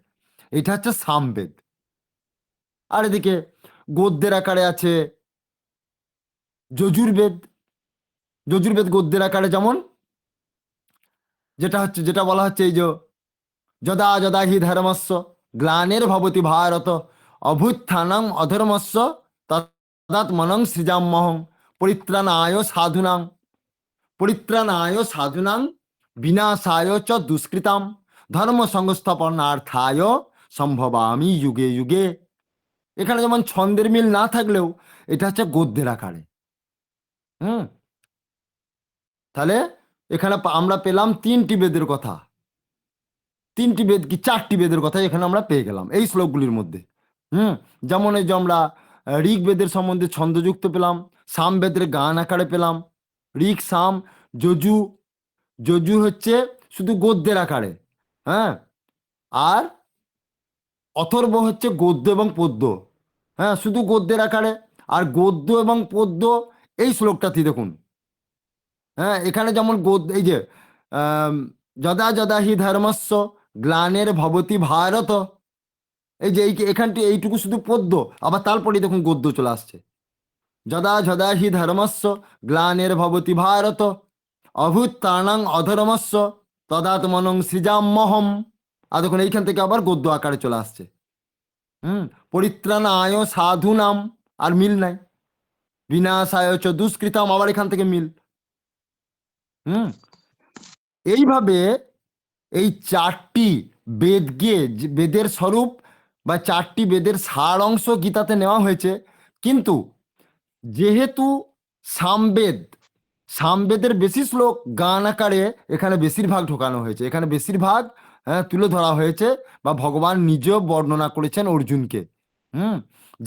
এটা হচ্ছে সামবেদ। আর এদিকে গদ্যের আকারে আছে যজুর্বেদ। যজুর্বেদ গদ্যের আকারে যেমন যেটা বলা হচ্ছে এই যে যদা যদা হি ধর্মস্য গ্লানির ভবতি ভারত অভ্যুত্থানং অধর্মস্য তদাত্মনং সৃজাম্যহং পরিত্রাণায় সাধুনাং বিনাশায় চ দুষ্কৃতাম ধর্ম সংস্থাপনার্থায় সম্ভবামি যুগে যুগে। এখানে যেমন ছন্দের মিল না থাকলেও এটা হচ্ছে গদ্যের আকারে। তাহলে এখানে আমরা পেলাম 3টি বেদের কথা, 3টি বেদ কি 4টি বেদের কথা এখানে আমরা পেয়ে গেলাম এই শ্লোকগুলির মধ্যে। যেমন এই যে আমরা ঋগ্বেদের সম্বন্ধে ছন্দযুক্ত পেলাম, সামবেদের গান আকারে পেলাম, ঋগ সাম যজু। যজু হচ্ছে শুধু গদ্যের আকারে, হ্যাঁ, আর অথর্ব হচ্ছে গদ্য এবং পদ্য, হ্যাঁ, শুধু গদ্যের আকারে। আর গদ্য এবং পদ্য এই শ্লোকটাতে দেখুন, হ্যাঁ, এখানে যেমন এই যে যদা যদা হি ধর্মস্য গ্লানের ভবতি ভারত, এই যে এখানটি এইটুকু শুধু পদ্য, আবার তারপরে দেখুন গদ্য চলে আসছে। যদা যদা হি ধর্মস্য গ্লানের ভবতি ভারত অভ্যুত্থানং অধর্মস্য তদাত্মনং সৃজাম্যহম। আর দেখুন এইখান থেকে আবার গদ্য আকারে চলে আসছে। পরিত্রাণায় সাধুনাম, আর মিল নাই, বিনাশায় চ দুষ্কৃতাম, আবার এখান থেকে মিল। এইভাবে এই 4টি বেদকে, বেদের স্বরূপ বা 4টি বেদের সার অংশ গীতাতে নেওয়া হয়েছে। কিন্তু যেহেতু সামবেদের বেশি শ্লোক গান আকারে এখানে বেশিরভাগ ঢোকানো হয়েছে, এখানে বেশিরভাগ তুলে ধরা হয়েছে, বা ভগবান নিজেও বর্ণনা করেছেন অর্জুনকে।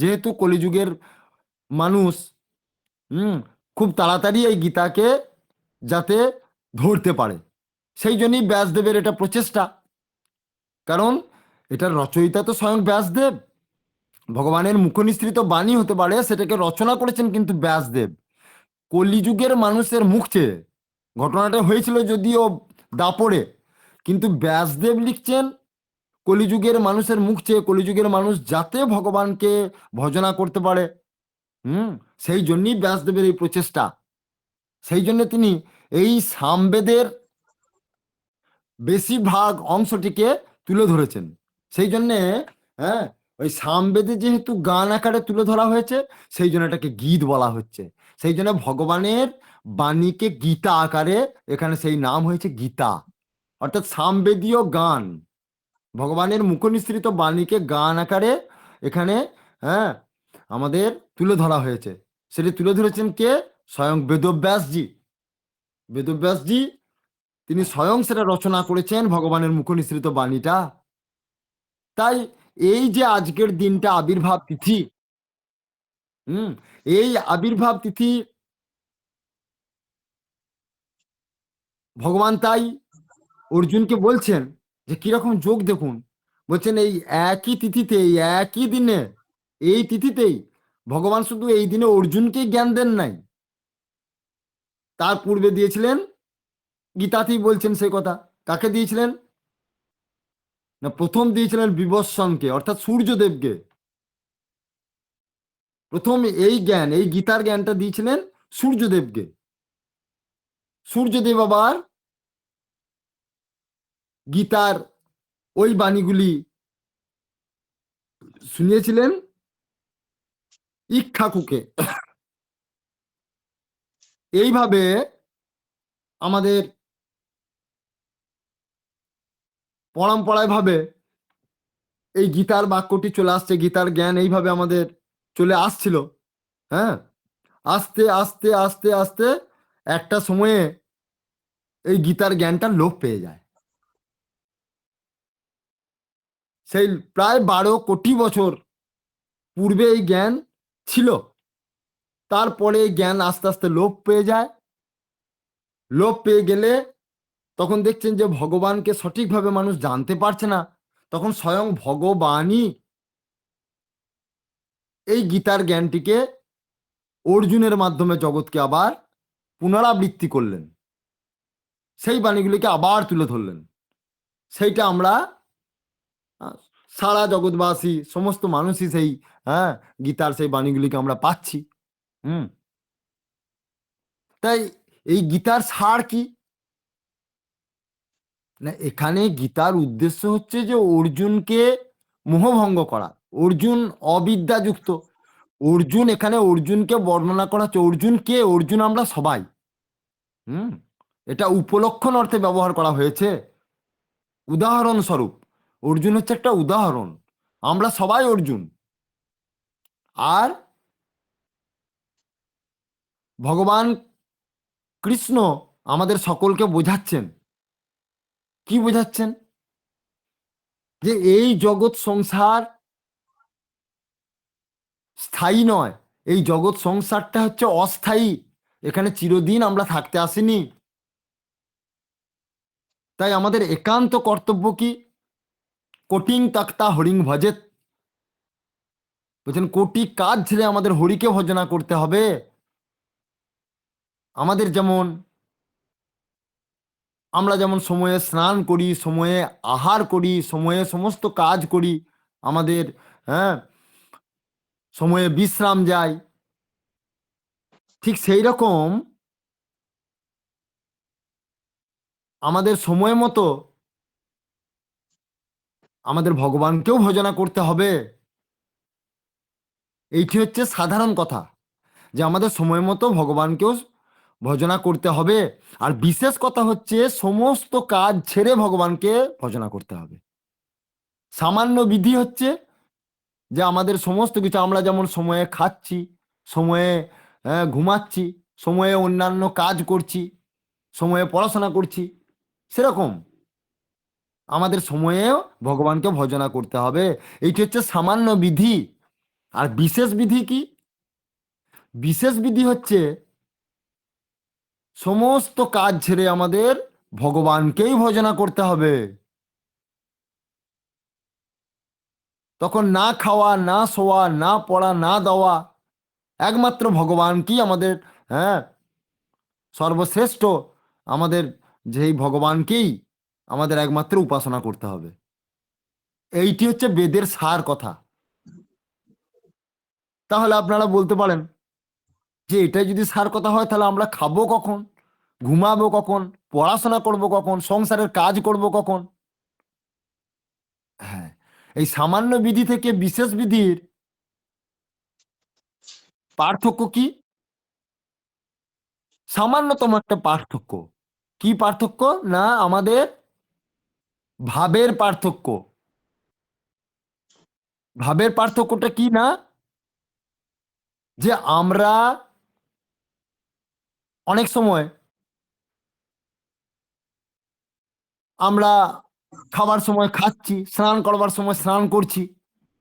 যেহেতু কলিযুগের মানুষ খুব তাড়াতাড়ি এই গীতাকে যাতে ধরতে পারে, সেই জন্যই ব্যাসদেবের এটা প্রচেষ্টা। কারণ এটার রচয়িতা তো স্বয়ং ব্যাসদেব, ভগবানের মুখনিসৃত বাণী হতে পারে, সেটাকে রচনা করেছেন কিন্তু ব্যাসদেব। কলিযুগের মানুষের মুখ চেয়ে ঘটনাটা হয়েছিল যদিও দাপড়ে, কিন্তু ব্যাসদেব লিখছেন কলিযুগের মানুষের মুখ চেয়ে, কলিযুগের মানুষ যাতে ভগবানকে ভজনা করতে পারে। সেই জন্যই ব্যাসদেবের এই প্রচেষ্টা। সেই জন্য তিনি এই সামবেদের বেশিরভাগ অংশটিকে তুলে ধরেছেন। সেই জন্যে হ্যাঁ, ওই সামবেদে যেহেতু গান আকারে তুলে ধরা হয়েছে, সেই জন্য এটাকে গীত বলা হচ্ছে। সেই জন্য ভগবানের বাণীকে গীতা আকারে এখানে সেই নাম হয়েছে গীতা, অর্থাৎ সামবেদীয় গান। ভগবানের মুখনিসৃত বাণীকে গান আকারে এখানে হ্যাঁ আমাদের তুলে ধরা হয়েছে। সেটি তুলে ধরেছেন কে? স্বয়ং বেদব্যাসজি। বেদব্যাসজি তিনি স্বয়ং সেটা রচনা করেছেন, ভগবানের মুখনিসৃত বাণীটা। তাই এই যে আজকের দিনটা আবির্ভাব তিথি, হুম, এই আবির্ভাব তিথি ভগবান তাই অর্জুনকে বলছেন যে কিরকম যোগ দেখুন। বলছেন এই একই তিথিতে, এই একই দিনে, এই তিথিতেই ভগবান শুধু এই দিনে অর্জুনকে জ্ঞান দেন নাই, তার পূর্বে দিয়েছিলেন, গীতাতেই বলছেন সেই কথা। কাকে দিয়েছিলেন? না, প্রথম দিয়েছিলেন বিবস্বনকে, অর্থাৎ সূর্যদেবকে। প্রথম এই জ্ঞান, এই গীতার জ্ঞানটা দিয়েছিলেন সূর্যদেবকে। সূর্যদেব আবার গীতার ওই বাণীগুলি শুনিয়েছিলেন ইক্ষ্বাকুকে। এইভাবে আমাদের পরম্পরায় ভাবে এই গীতার বাক্যটি চলে আসছে, গীতার জ্ঞান এইভাবে আমাদের চলে আসছিল। হ্যাঁ, আস্তে আস্তে আস্তে আস্তে একটা সময়ে এই গীতার জ্ঞানটা লোপ পেয়ে যায়। সেই প্রায় 12 কোটি বছর পূর্বে এই জ্ঞান ছিল, তারপরে এই জ্ঞান আস্তে আস্তে লোপ পেয়ে যায়। লোপ পেয়ে গেলে তখন দেখছেন যে ভগবানকে সঠিকভাবে মানুষ জানতে পারছে না। তখন স্বয়ং ভগবানই এই গীতার জ্ঞানটিকে অর্জুনের মাধ্যমে জগৎকে আবার পুনরাবৃত্তি করলেন, সেই বাণীগুলিকে আবার তুলে ধরলেন। সেইটা আমরা আহ, সারা জগৎবাসী সমস্ত মানুষই সেই হ্যাঁ গীতার সেই বাণীগুলিকে আমরা পাচ্ছি। হুম, তাই এই গীতার সার কি? না, এখানে গীতার উদ্দেশ্য হচ্ছে যে অর্জুনকে মোহভঙ্গ করা। অর্জুন অবিদ্যাযুক্ত। অর্জুন, এখানে অর্জুনকে বর্ণনা করা হচ্ছে। অর্জুন কে? অর্জুন আমরা সবাই। হুম, এটা উপলক্ষণ অর্থে ব্যবহার করা হয়েছে, উদাহরণস্বরূপ। অর্জুন হচ্ছে একটা উদাহরণ, আমরা সবাই অর্জুন। আর ভগবান কৃষ্ণ আমাদের সকলকে বোঝাচ্ছেন। কি বোঝাচ্ছেন? যে এই জগৎ সংসার স্থায়ী নয়, এই জগৎ সংসারটা হচ্ছে অস্থায়ী। এখানে চিরদিন আমরা থাকতে আসিনি। তাই আমাদের একান্ত কর্তব্য কি? কোটিং তক্তা হরিং ভজেত। বলছেন কোটি কাজ ছেড়ে আমাদের হরিকে ভজনা করতে হবে। আমাদের যেমন, আমরা যেমন সময়ে স্নান করি, সময়ে আহার করি, সময়ে সমস্ত কাজ করি, আমাদের হ্যাঁ সময়ে বিশ্রাম যায়, ঠিক সেই রকম আমাদের সময় মতো আমাদের ভগবানকেও ভজনা করতে হবে। এইটি হচ্ছে সাধারণ কথা, যে আমাদের সময় মতো ভগবানকেও ভজনা করতে হবে। আর বিশেষ কথা হচ্ছে সমস্ত কাজ ছেড়ে ভগবানকে ভজনা করতে হবে। সামান্য বিধি হচ্ছে যে আমাদের সমস্ত কিছু, আমরা যেমন সময়ে খাচ্ছি, সময়ে ঘুমাচ্ছি, সময়ে অন্যান্য কাজ করছি, সময়ে পড়াশোনা করছি, সেরকম আমাদের সময়েও ভগবানকে ভজনা করতে হবে। এইটি হচ্ছে সামান্য বিধি। আর বিশেষ বিধি কি? বিশেষ বিধি হচ্ছে সমস্ত কাজ ছেড়ে আমাদের ভগবানকেই ভজনা করতে হবে। তখন না খাওয়া, না শোয়া, না পড়া, না দেওয়া, একমাত্র ভগবানকেই আমাদের হ্যাঁ সর্বশ্রেষ্ঠ, আমাদের যেই ভগবানকেই আমাদের একমাত্র উপাসনা করতে হবে। এইটি হচ্ছে বেদের সার কথা। তাহলে আপনারা বলতে পারেন যে এটাই যদি সার কথা হয় তাহলে আমরা খাবো কখন? ঘুমাবো কখন, পড়াশোনা করব কখন, সংসারের কাজ করব কখন। হ্যাঁ, এই সামান্য বিধি থেকে বিশেষ বিধির পার্থক্য কি? সামান্যতম একটা পার্থক্য। কি পার্থক্য? না আমাদের ভাবের পার্থক্য। ভাবের পার্থক্যটা কি? না যে আমরা অনেক সময় আমরা খাবার সময় খাচ্ছি, স্নান করবার সময় স্নান করছি,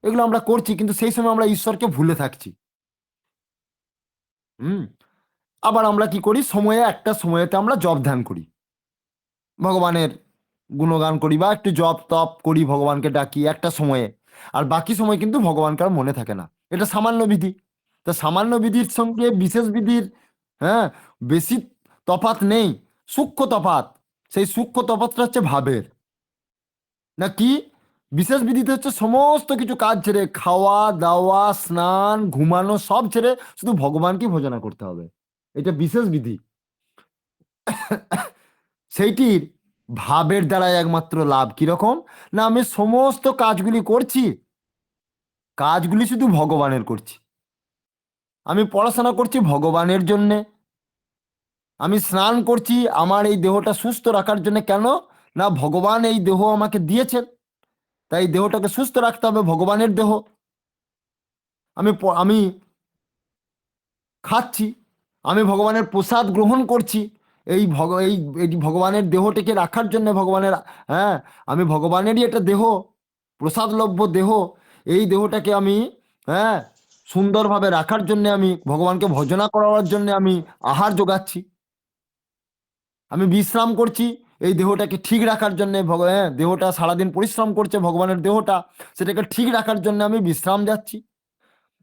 এগুলো আমরা করছি, কিন্তু সেই সময় আমরা ঈশ্বরকে ভুলে থাকছি। হুম। আবার আমরা কি করি, সময়ে একটা সময়েতে আমরা জপ ধ্যান করি, ভগবানের গুণগান করি বা একটু জপ তপ করি, ভগবানকে ডাকি একটা সময়ে। আর বাকি সময় কিন্তু ভগবানকে আর মনে থাকে না। এটা সামান্য বিধি। তা সামান্য বিধির সঙ্গে বিশেষ বিধির, হ্যাঁ, বেশি তফাৎ নেই, সূক্ষ্ম তফাৎ। সেই সূক্ষ্ম তফাৎটা হচ্ছে ভাবের। নাকি বিশেষ বিধিতে হচ্ছে সমস্ত কিছু কাজ ছেড়ে, খাওয়া দাওয়া স্নান ঘুমানো সব ছেড়ে শুধু ভগবানকে ভজনা করতে হবে। এটা বিশেষ বিধি। সেইটির ভাবের দ্বারাই একমাত্র লাভ। কিরকম? না আমি সমস্ত কাজগুলি করছি, কাজগুলি শুধু ভগবানের করছি। আমি পড়াশোনা করছি ভগবানের জন্যে, আমি স্নান করছি আমার এই দেহটা সুস্থ রাখার জন্য। কেন? না ভগবান এই দেহ আমাকে দিয়েছেন, তাই দেহটাকে সুস্থ রাখতে হবে, ভগবানের দেহ। আমি খাচ্ছি, আমি ভগবানের প্রসাদ গ্রহণ করছি, এই ভগবানের দেহটিকে রাখার জন্য, ভগবানের, হ্যাঁ, আমি ভগবানেরই এটা দেহ, প্রসাদলভ্য দেহ। এই দেহটাকে আমি, হ্যাঁ, সুন্দরভাবে রাখার জন্য, আমি ভগবানকে ভজনা করার জন্য আমি আহার যোগাচ্ছি। আমি বিশ্রাম করছি এই দেহটাকে ঠিক রাখার জন্য, হ্যাঁ, দেহটা সারাদিন পরিশ্রম করছে, ভগবানের দেহটা, সেটাকে ঠিক রাখার জন্য আমি বিশ্রাম যাচ্ছি।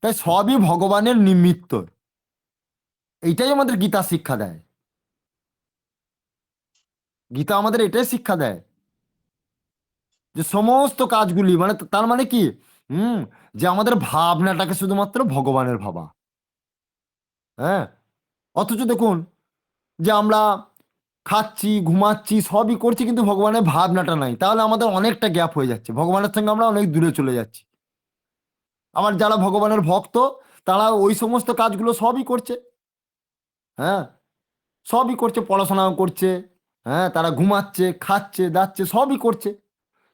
তাই সবই ভগবানের নিমিত্ত। এইটাই আমাদের গীতা শিক্ষা দেয়। গীতা আমাদের এটাই শিক্ষা দেয় যে সমস্ত কাজগুলি, মানে তার মানে কি, হুম, যে আমাদের ভাবনাটাকে শুধুমাত্র ভগবানের ভাবা। হ্যাঁ, অথচ দেখুন যে আমরা খাচ্ছি ঘুমাচ্ছি সবই করছি, কিন্তু ভগবানের ভাবনাটা নাই, তাহলে আমাদের অনেকটা গ্যাপ হয়ে যাচ্ছে, ভগবানের সঙ্গে আমরা অনেক দূরে চলে যাচ্ছি। আবার যারা ভগবানের ভক্ত, তারা ওই সমস্ত কাজগুলো সবই করছে। হ্যাঁ, সবই করছে, পড়াশোনাও করছে, হ্যাঁ, তারা ঘুমাচ্ছে খাচ্ছে দাচ্ছে সবই করছে,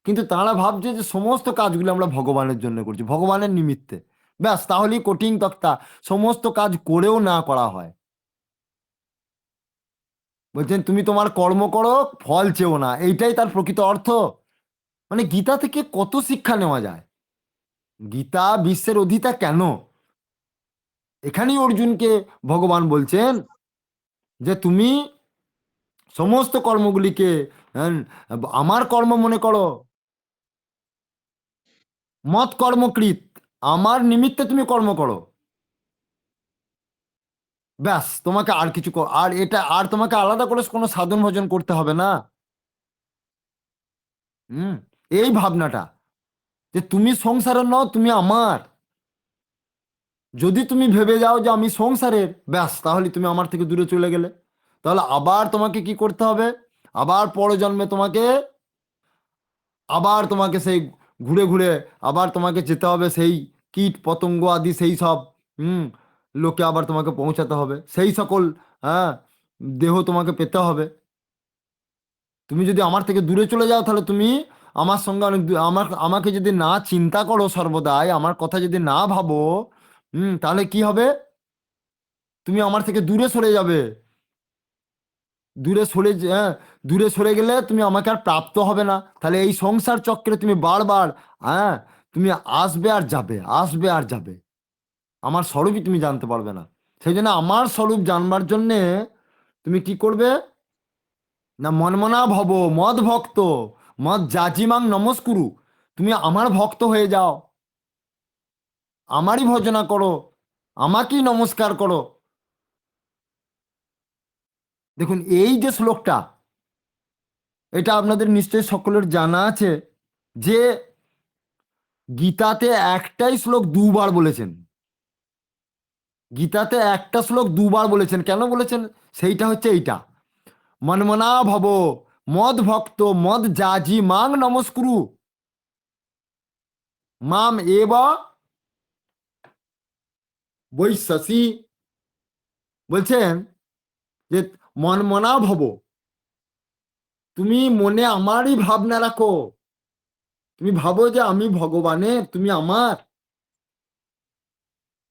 কিন্তু তারা ভাবছে যে সমস্ত কাজগুলো আমরা ভগবানের জন্য করছি, ভগবানের নিমিত্তে। ব্যাস, তাহলেই কঠিন তক্তা। সমস্ত কাজ করেও না করা হয়। বলছেন তুমি তোমার কর্ম করো, ফল চেও না, এইটাই তার প্রকৃত অর্থ। মানে গীতা থেকে কত শিক্ষা নেওয়া যায়। গীতা বিশ্বের অধিতা কেন? এখানেই অর্জুনকে ভগবান বলছেন যে তুমি সমস্ত কর্মগুলিকে, হ্যাঁ, আমার কর্ম মনে করো, মত কর্মকৃত, আমার নিমিত্তে তুমি কর্ম করো। ব্যাস, তোমাকে আর কিছু আর এটা আর তোমাকে আলাদা করে কোনো সাধন ভজন করতে হবে না। হুম। এই ভাবনাটা যে তুমি সংসারের নও, তুমি আমার। যদি তুমি ভেবে যাও যে আমি সংসারের, ব্যাস, তাহলে তুমি আমার থেকে দূরে চলে গেলে। তাহলে আবার তোমাকে কি করতে হবে? আবার পরজন্মে তোমাকে সেই ঘুরে ঘুরে আবার তোমাকে যেতে হবে সেই কীট পতঙ্গ আদি সেই সব, হুম, লোকে আবার তোমাকে পৌঁছাতে হবে, সেই সকল, হ্যাঁ, দেহ তোমাকে পেতে হবে। তুমি যদি আমার থেকে দূরে চলে যাও, তাহলে তুমি আমার সঙ্গে অনেক আমাকে যদি না চিন্তা করো সর্বদাই, আমার কথা যদি না ভাবো, তাহলে কি হবে? তুমি আমার থেকে দূরে সরে যাবে। হ্যাঁ, দূরে সরে গেলে তুমি আমাকে আর প্রাপ্ত হবে না। তাহলে এই সংসার চক্রে তুমি বারবার, হ্যাঁ, তুমি আসবে আর যাবে, আসবে আর যাবে, আমার স্বরূপই তুমি জানতে পারবে না। সেই জন্য আমার স্বরূপ জানবার জন্যে তুমি কি করবে? না মনমনা ভব মদ ভক্ত, মদ যাজিমাং নমস্কুরু। তুমি আমার ভক্ত হয়ে যাও, আমারই ভজনা করো, আমাকেই নমস্কার করো। দেখুন এই যে শ্লোকটা, এটা আপনাদের নিশ্চয়ই সকলের জানা আছে যে গীতাতে একটাই শ্লোক দুবার বলেছেন। গীতাতে একটা শ্লোক দুবার বলেছেন। কেন বলেছেন? সেইটা হচ্ছে এইটা, মন্মনা ভব মদ ভক্ত মদ যাজি মাং নমস্কুরু মাম এব বৈশসি। বলছেন যে মনমনা ভব, তুমি মনে আমারই ভাবনা রাখো, তুমি ভাবো যে আমি ভগবানের, তুমি আমার।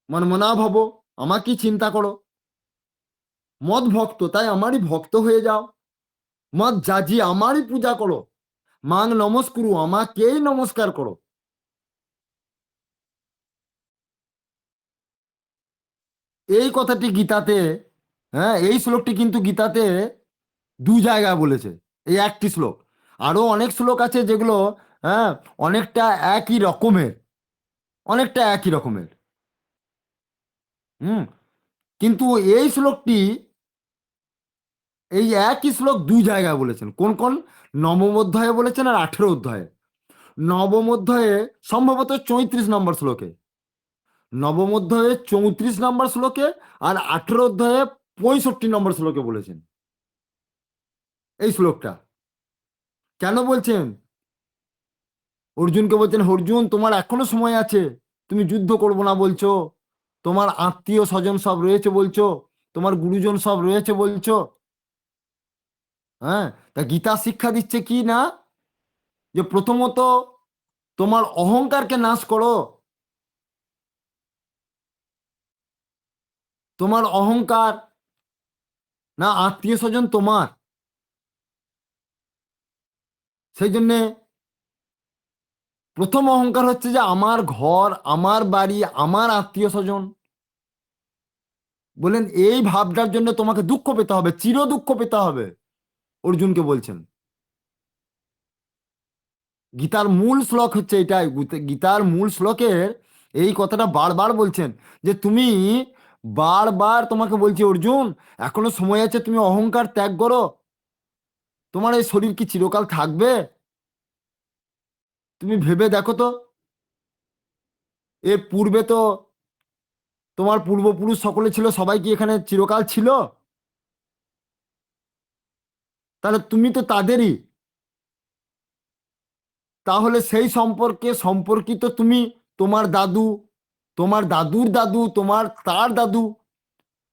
মনমনা ভব, আমাকেই চিন্তা করো। মদ ভক্ত, তাই আমারই ভক্ত হয়ে যাও। মদ যাজি, আমারই পূজা করো। মাং নমস্কুরু, আমাকেই নমস্কার করো। এই কথাটি গীতাতে, হ্যাঁ, এই শ্লোকটি কিন্তু গীতাতে দু জায়গায় বলেছে, এই একটি শ্লোক। আরো অনেক শ্লোক আছে যেগুলো, হ্যাঁ, অনেকটা একই রকমের, অনেকটা একই রকমের। হুম। কিন্তু এই শ্লোকটি, এই একই শ্লোক দুই জায়গায় বলেছেন। কোন কোন? নবম অধ্যায়ে বলেছেন আর 18 অধ্যায়ে। নবম অধ্যায়ে সম্ভবত 34 নম্বর শ্লোকে, নবম অধ্যায়ে 34 নম্বর শ্লোকে, আর 18 অধ্যায়ে 65 নম্বর শ্লোকে বলেছেন এই শ্লোকটা। কেন বলছেন? অর্জুনকে বলছেন, অর্জুন তোমার এখনো সময় আছে, তুমি যুদ্ধ করবো না বলছো, তোমার আত্মীয় স্বজন সব রয়েছে বলছো, তোমার গুরুজন সব রয়েছে বলছো। হ্যাঁ, তা গীতা শিক্ষা দিচ্ছে কি না, যে প্রথমত তোমার অহংকারকে নাশ করো। তোমার অহংকার, না আত্মীয় স্বজন তোমার, সেই জন্যে প্রথম অহংকার হচ্ছে যে আমার ঘর, আমার বাড়ি, আমার আত্মীয় স্বজন। বলেন এই ভাবটার জন্য তোমাকে দুঃখ পেতে হবে, চির দুঃখ পেতে হবে, অর্জুনকে বলছেন। গীতার মূল শ্লোক হচ্ছে এটাই, গীতার মূল শ্লোকের এই কথাটা বারবার বলছেন, যে তুমি, বারবার তোমাকে বলছি অর্জুন, এখনো সময় আছে, তুমি অহংকার ত্যাগ করো। তোমার এই শরীর কি চিরকাল থাকবে? তুমি ভেবে দেখো তো, এর পূর্বে তো তোমার পূর্বপুরুষ সকলে ছিল, সবাই কি এখানে চিরকাল ছিল? তাহলে তুমি তো তাদেরই। তাহলে সেই সম্পর্কে সম্পর্কিত তুমি, তোমার দাদু, তোমার দাদুর দাদু, তোমার তার দাদু,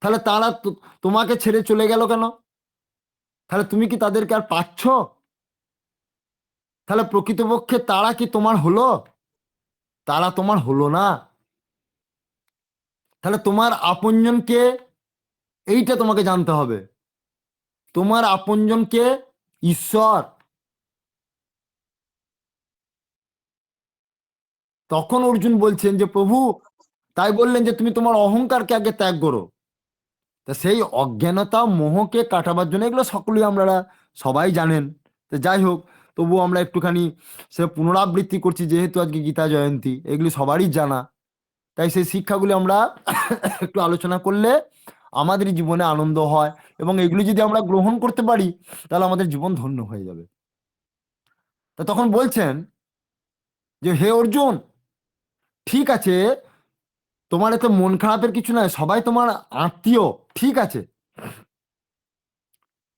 তাহলে তারা তোমাকে ছেড়ে চলে গেল কেন? তাহলে তুমি কি তাদেরকে আর পাচ্ছ? তাহলে প্রকৃতপক্ষে তারা কি তোমার হলো? তারা তোমার হলো না। তাহলে তোমার আপনজন কে, এইটা তোমাকে জানতে হবে। তোমার আপনজন কে? ঈশ্বর। তখন অর্জুন বলছেন যে প্রভু, তাই বললেন যে তুমি তোমার অহংকারকে আগে ত্যাগ করো। তা সেই অজ্ঞানতা মোহকে কাটাবার জন্য, এগুলো সকলেই আমরা সবাই জানেন। তো যাই হোক, তবু আমরা একটুখানি সে পুনরাবৃত্তি করছি, যেহেতু আজকে গীতা জয়ন্তী, এগুলি সবারই জানা। তাই সেই শিক্ষাগুলি আমরা একটু আলোচনা করলে আমাদের জীবনে আনন্দ হয়, এবং এগুলি যদি আমরা গ্রহণ করতে পারি, তাহলে আমাদের জীবন ধন্য হয়ে যাবে। তা তখন বলছেন যে হে অর্জুন, ঠিক আছে, তোমার এতে মন খারাপের কিছু নাই, সবাই তোমার আত্মীয়, ঠিক আছে,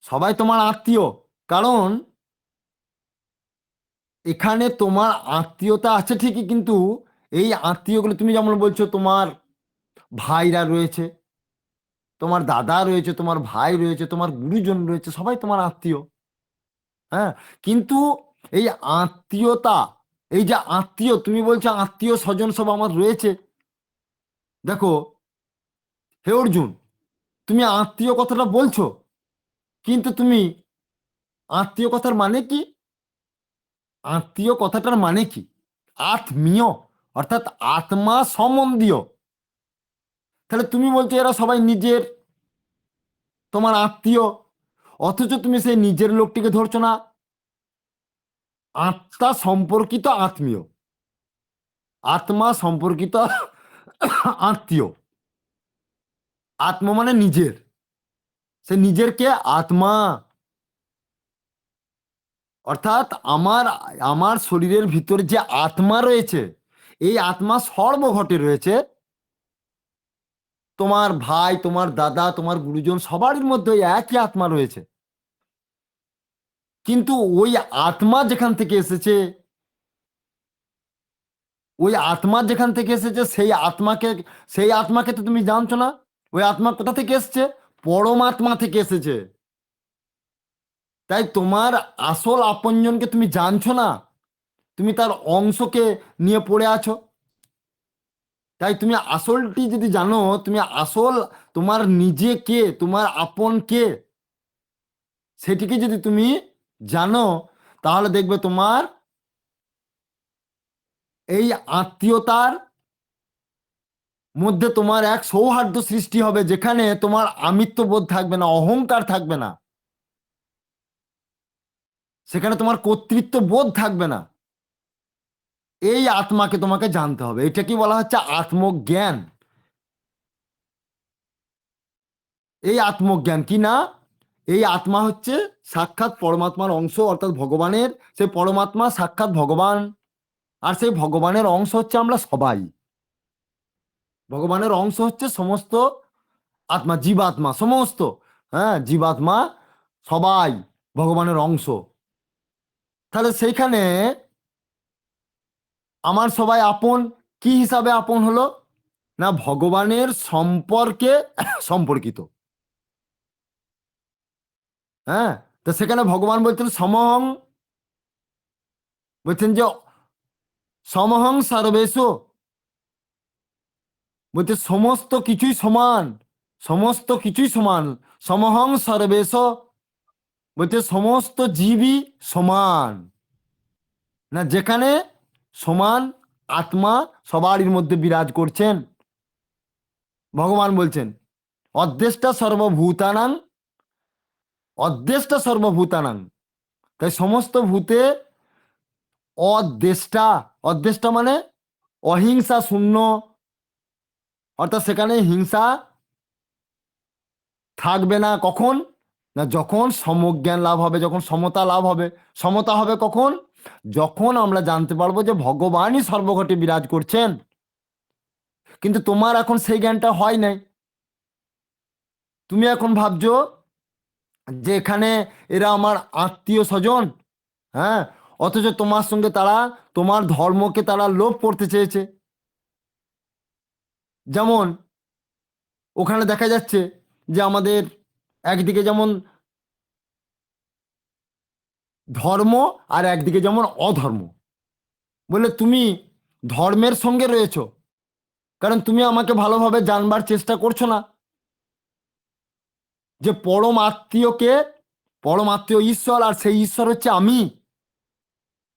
সবাই তোমার আত্মীয়। কারণ এখানে তোমার আত্মীয়তা আছে ঠিকই, কিন্তু এই আত্মীয়গুলো, তুমি যেমন বলছো তোমার ভাইরা রয়েছে, তোমার দাদা রয়েছে, তোমার ভাই রয়েছে, তোমার গুরুজন রয়েছে, সবাই তোমার আত্মীয়। হ্যাঁ, কিন্তু এই আত্মীয়তা, এই যে আত্মীয়, তুমি বলছো আত্মীয় স্বজন সব আমার রয়েছে। দেখো হে অর্জুন, তুমি আত্মীয় কথাটা বলছো, কিন্তু তুমি, আত্মীয় কথার মানে কি? আত্মীয় কথাটার মানে কি? আত্মীয় অর্থাৎ আত্মা সম্বন্ধীয়। তাহলে তুমি বলছো এরা সবাই নিজের, তোমার আত্মীয়, অথচ তুমি সেই নিজের লোকটিকে ধরছো না। আত্মা সম্পর্কিত আত্মীয়, আত্মা সম্পর্কিত আত্মীয়। আত্ম মানে নিজের, সে নিজের কে? আত্মা। অর্থাৎ আমার, আমার শরীরের ভিতরে যে আত্মা রয়েছে, এই আত্মা সর্বঘটে রয়েছে। তোমার ভাই, তোমার দাদা, তোমার গুরুজন, সবারই মধ্যে ওই একই আত্মা রয়েছে। কিন্তু ওই আত্মা যেখান থেকে এসেছে, ওই আত্মা যেখান থেকে এসেছে সেই আত্মাকে তো তুমি জানছো না। ওই আত্মা কোথা থেকে এসেছে? পরমাত্মা থেকে এসেছে। তাই তোমার আসল আপনজনকে তুমি জানছো না, তুমি তার অংশকে নিয়ে পড়ে আছো। তাই তুমি আসলটি যদি জানো, তুমি আসল তোমার নিজে কে, তোমার আপন কে, সেটিকে যদি তুমি জানো, তাহলে দেখবে তোমার এই আত্মীয়তার মধ্যে তোমার এক সৌহার্দ্য সৃষ্টি হবে, যেখানে তোমার আমিত্ব বোধ থাকবে না, অহংকার থাকবে না, সেখানে তোমার কর্তৃত্ব বোধ থাকবে না। এই আত্মাকে তোমাকে জানতে হবে। এটা কি বলা হচ্ছে? আত্মজ্ঞান। এই আত্মজ্ঞান কি না, এই আত্মা হচ্ছে সাক্ষাৎ পরমাত্মার অংশ, অর্থাৎ ভগবানের। সেই পরমাত্মা সাক্ষাৎ ভগবান, আর সেই ভগবানের অংশ হচ্ছে আমরা সবাই। ভগবানের অংশ হচ্ছে সমস্ত আত্মা, জীবাত্মা সমস্ত, হ্যাঁ, জীবাত্মা সবাই ভগবানের অংশ। তাহলে সেইখানে আমার সবাই আপন, কি হিসাবে আপন হলো? না, ভগবানের সম্পর্কে সম্পর্কিত। হ্যাঁ, তো সেখানে ভগবান বলছেন সমহং, বলছেন যে সমহং সর্বেষু, বলছে সমস্ত কিছুই সমান, সমস্ত কিছুই সমান। সমহং সর্বেশ, বলছে সমস্ত জীবই সমান। না, যেখানে সমান আত্মা সবারই মধ্যে বিরাজ করছেন। ভগবান বলছেন অদ্দেষ্টা সর্বভূতানাং, অদ্দেষ্টা সর্বভূতানাং। তাই সমস্ত ভূতে অদ্দেষ্টা, অদ্দেষ্টা মানে অহিংসা শূন্য, অর্থাৎ সেখানে হিংসা থাকবে না। কখন? না, যখন সমজ্ঞান লাভ হবে, যখন সমতা লাভ হবে। সমতা হবে কখন? যখন আমরা জানতে পারবো যে ভগবানই সর্বঘটে বিরাজ করছেন। কিন্তু তোমার এখন সেই জ্ঞানটা হয় নাই। তুমি এখন ভাবছো যে এখানে এরা আমার আত্মীয় স্বজন, হ্যাঁ, অথচ তোমার সঙ্গে তারা তোমার ধর্মকে তারা লোপ করতে চেয়েছে। যেমন ওখানে দেখা যাচ্ছে যে আমাদের একদিকে যেমন ধর্ম, আর একদিকে যেমন অধর্ম। বলে তুমি ধর্মের সঙ্গে রয়েছো, কারণ তুমি আমাকে ভালোভাবে জানবার চেষ্টা করছো না যে পরম আত্মীয়কে, পরম আত্মীয় ঈশ্বর, আর সেই ঈশ্বর হচ্ছে আমি।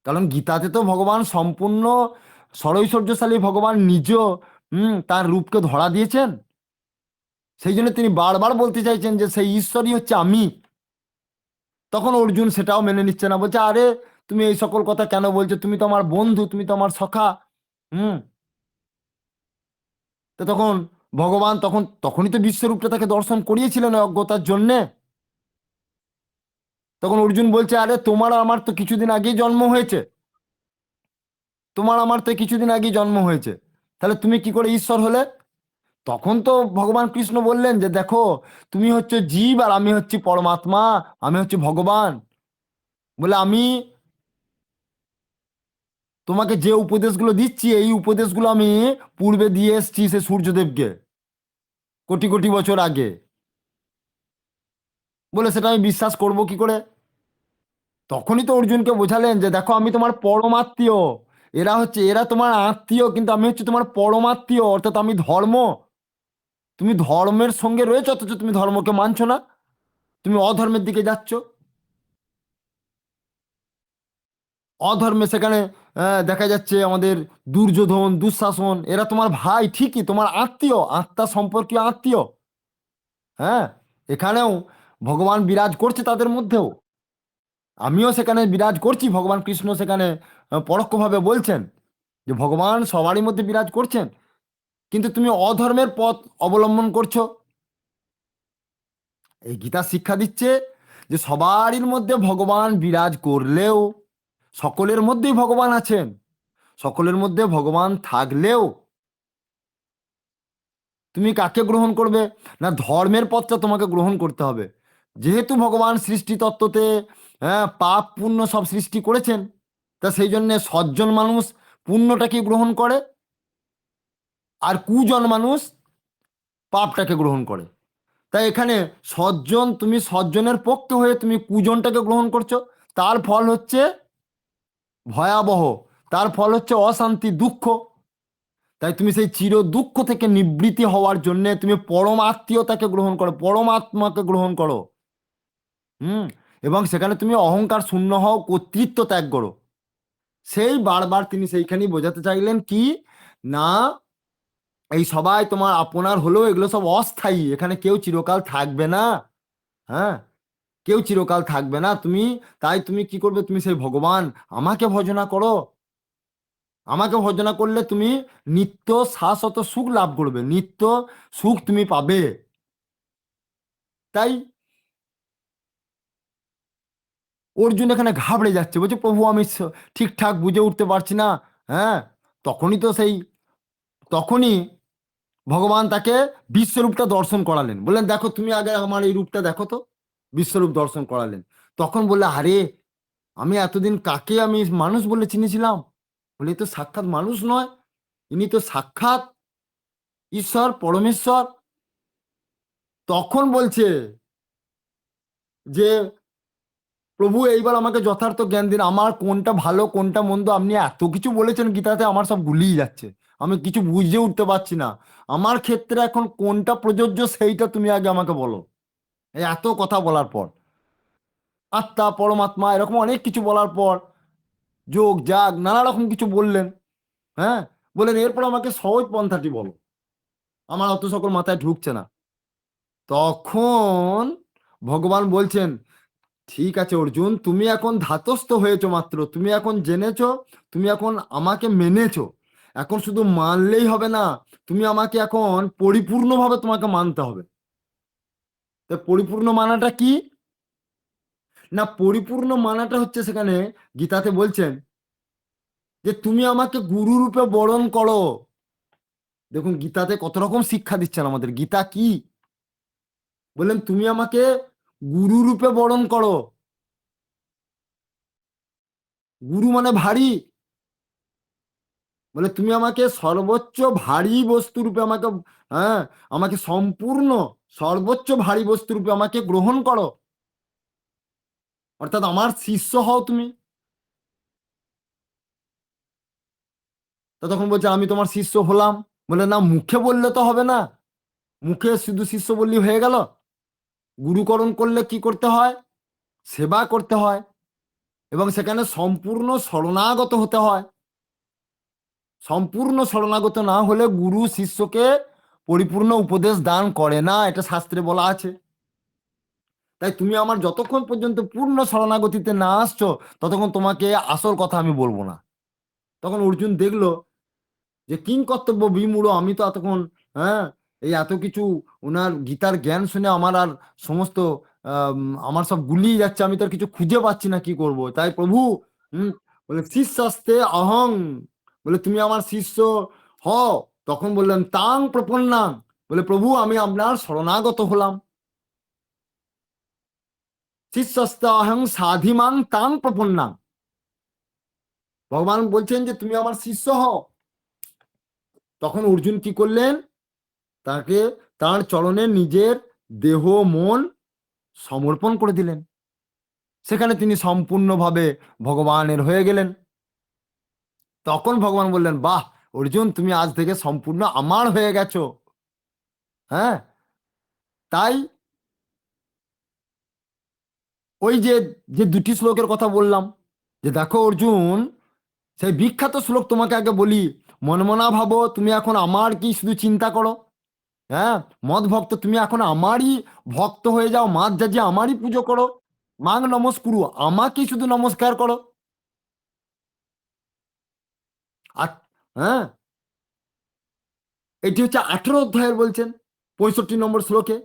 কারণ গীতাতে তো ভগবান সম্পূর্ণ ষড়ৈশ্বর্যশালী ভগবান নিজ তার রূপকে ধরা দিয়েছেন। সেই জন্য তিনি বারবার বলতে চাইছেন যে সেই ঈশ্বরই হচ্ছে আমি। তখন অর্জুন সেটাও মেনে নিচ্ছে না, বলছে আরে তুমি এই সকল কথা কেন বলছো? তুমি তো আমার বন্ধু, তুমি তো আমার সখা। হুম তো তখন ভগবান তখনই তো বিশ্বরূপটা তাকে দর্শন করিয়েছিলেন ওই অজ্ঞতার জন্যে। তখন অর্জুন বলছে আরে তোমার আর আমার তো কিছুদিন আগেই জন্ম হয়েছে, তোমার আমার তো কিছুদিন আগেই জন্ম হয়েছে, তাহলে তুমি কি করে ঈশ্বর হলে? তখন তো ভগবান কৃষ্ণ বললেন যে দেখো, তুমি হচ্ছে জীব আর আমি হচ্ছি পরমাত্মা, আমি হচ্ছি ভগবান। বলে আমি তোমাকে যে উপদেশগুলো দিচ্ছি, এই উপদেশগুলো আমি পূর্বে দিয়ে এসছি সে সূর্যদেবকে কোটি কোটি বছর আগে। বলে সেটা আমি বিশ্বাস করব কি করে? তখনই তো অর্জুনকে বোঝালেন যে দেখো, আমি তোমার পরমাত্মীয়, এরা তোমার আত্মীয়, কিন্তু আমি হচ্ছে তোমার পরমাত্মীয়, অর্থাৎ আমি ধর্ম। তুমি ধর্মের সঙ্গে রয়েছে, অথচ তুমি ধর্মকে মানছো না, তুমি অধর্মের দিকে যাচ্ছ। অধর্মে সেখানে দেখা যাচ্ছে আমাদের দুর্যোধন, দুঃশাসন, এরা তোমার ভাই ঠিকই, তোমার আত্মীয়, আত্মা সম্পর্কীয় আত্মীয়। হ্যাঁ, এখানেও ভগবান বিরাজ করছে তাদের মধ্যেও, আমিও সেখানে বিরাজ করছি। ভগবান কৃষ্ণ সেখানে পরোক্ষভাবে বলছেন যে ভগবান সবারই মধ্যে বিরাজ করছেন, কিন্তু তুমি অধর্মের পথ অবলম্বন করছো। এই গীতা শিক্ষা দিচ্ছে যে সবারই মধ্যে ভগবান বিরাজ করলেও, সকলের মধ্যেই ভগবান আছেন, সকলের মধ্যে ভগবান থাকলেও তুমি কাকে গ্রহণ করবে? না, ধর্মের পথটা তোমাকে গ্রহণ করতে হবে। যেহেতু ভগবান সৃষ্টি তত্ত্বতে হ্যাঁ, পাপ পুণ্য সব সৃষ্টি করেছেন। তা সেই জন্য সজ্জন মানুষ পুণ্যটাকে গ্রহণ করে, আর কুজন মানুষ পাপটাকে গ্রহণ করে। তাই এখানে সজ্জন, তুমি সজ্জনের পক্ষে হয়ে তুমি কুজনটাকে গ্রহণ করছো, তার ফল হচ্ছে ভয়াবহ, তার ফল হচ্ছে অশান্তি, দুঃখ। তাই তুমি সেই চির দুঃখ থেকে নিবৃত্তি হওয়ার জন্য তুমি পরম আত্মীয়তাকে গ্রহণ করো, পরমাত্মাকে গ্রহণ করো। হুম। এবং সেখানে তুমি অহংকার শূন্য হও, কর্তৃত্ব ত্যাগ করো। সেই বারবার তিনি সেইখানেই বোঝাতে চাইলেন কি, না এই সবাই তোমার আপনার হলেও এগুলো সব অস্থায়ী, এখানে কেউ চিরকাল থাকবে না। হ্যাঁ, কেউ চিরকাল থাকবে না। তুমি, তাই তুমি কি করবে, তুমি সেই ভগবান আমাকে ভজনা করো। আমাকে ভজনা করলে তুমি নিত্য শাশ্বত সুখ লাভ করবে, নিত্য সুখ তুমি পাবে। তাই অর্জুন এখানে ঘাবড়ে যাচ্ছে, বলছে প্রভু আমি ঠিকঠাক বুঝে উঠতে পারছি না। হ্যাঁ, তখনই তো সেই, তখনই ভগবান তাকে বিশ্বরূপটা দর্শন করালেন, বললেন দেখো তুমি আগে আমার এই রূপটা দেখো তো। বিশ্বরূপ দর্শন করালেন। তখন বললে আরে, আমি এতদিন কাকে আমি মানুষ বলে চিনেছিলাম, বলে এ তো সাক্ষাৎ মানুষ নয়, ইনি তো সাক্ষাৎ ঈশ্বর পরমেশ্বর। তখন বলছে যে প্রভু এইবার আমাকে যথার্থ জ্ঞান দিন, আমার কোনটা ভালো কোনটা মন্দ, আপনি এত কিছু বলেছেন গীতাতে, আমার সব গুলিয়ে যাচ্ছে, আমি কিছু বুঝে উঠতে পারছি না। আমার ক্ষেত্রে এখন কোনটা প্রযোজ্য সেইটা তুমি আগে আমাকে বলো। এই এত কথা বলার পর, আত্মা পরমাত্মা এরকম অনেক কিছু বলার পর, যোগ জাগ নানা রকম কিছু বললেন। হ্যাঁ, বললেন এরপর আমাকে সহজ পন্থাটি বলো, আমার অত সকল মাথায় ঢুকছে না। তখন ভগবান বলছেন ঠিক আছে অর্জুন, তুমি এখন ধাতস্থ হয়েছো মাত্র, তুমি এখন জেনেছো, তুমি এখন আমাকে মেনেছো। এখন শুধু মানলেই হবে না, তুমি আমাকে এখন পরিপূর্ণভাবে তোমাকে মানতে হবে। তা পরিপূর্ণ মানাটা কি? না, পরিপূর্ণ মানাটা হচ্ছে সেখানে গীতাতে বলছেন যে তুমি আমাকে গুরু রূপে বরণ করো। দেখুন গীতাতে কত রকম শিক্ষা দিচ্ছেন আমাদের, গীতা কি বললেন, তুমি আমাকে গুরু রূপে বরণ করো। গুরু মানে ভারী, বলে তুমি আমাকে সর্বোচ্চ ভারী বস্তু রূপে আমাকে, হ্যাঁ, আমাকে সম্পূর্ণ সর্বোচ্চ ভারী বস্তু রূপে আমাকে গ্রহণ করো, অর্থাৎ আমার শিষ্য হও তুমি। তা তখন বলছে আমি তোমার শিষ্য হলাম। বলে না, মুখে বললে তো হবে না, মুখে শুধু শিষ্য বললেই হয়ে গেল। গুরুকরণ করলে কি করতে হয়? সেবা করতে হয়, এবং সেখানে সম্পূর্ণ শরণাগত হতে হয়। সম্পূর্ণ শরণাগত না হলে গুরু শিষ্যকে পরিপূর্ণ উপদেশ দান করে না, এটা শাস্ত্রে বলা আছে। তাই তুমি আমার যতক্ষণ পর্যন্ত পূর্ণ শরণাগতিতে না আসছো, ততক্ষণ তোমাকে আসল কথা আমি বলবো না। তখন অর্জুন দেখলো যে কিং কর্তব্য বিমূঢ়, আমি তো এতক্ষণ, হ্যাঁ, এই এত কিছু ওনার গীতার জ্ঞান শুনে আমার আর সমস্ত আমার সব গুলিয়ে যাচ্ছে, আমি তো আর কিছু খুঁজে পাচ্ছি না কি করব। তাই প্রভু, হুম, বলে শিষ্যাস্তে অহং, বলে তুমি আমার শিষ্য হও। তখন বললেন তাং প্রপন্নাং, বলে প্রভু আমি আপনার শরণাগত হলাম। শিষ্যস্তে অহং সাধিমাং তাং প্রপন্নাং, ভগবান বলছেন যে তুমি আমার শিষ্য হও। তখন অর্জুন কি করলেন, তাকে তার চরণে নিজের দেহ মন সমর্পণ করে দিলেন। সেখানে তিনি সম্পূর্ণভাবে ভগবানের হয়ে গেলেন। তখন ভগবান বললেন বাহ অর্জুন, তুমি আজ থেকে সম্পূর্ণ আমার হয়ে গেছো। হ্যাঁ, তাই ওই যে যে দুটি শ্লোকের কথা বললাম, যে দেখো অর্জুন, সেই বিখ্যাত শ্লোক তোমাকে আগে বলি, মনমনা ভাবো, তুমি এখন আমার কি শুধু চিন্তা করো। হ্যাঁ, মদ ভক্ত তুমি এখন আমারই ভক্ত হয়ে যাও, মাঝ যা আমারই পুজো করো, মাং নমস্কুরু, আমাকেই শুধু নমস্কার করো। আর হ্যাঁ, এটি হচ্ছে 18 অধ্যায়ের বলছেন 65 নম্বর শ্লোকে।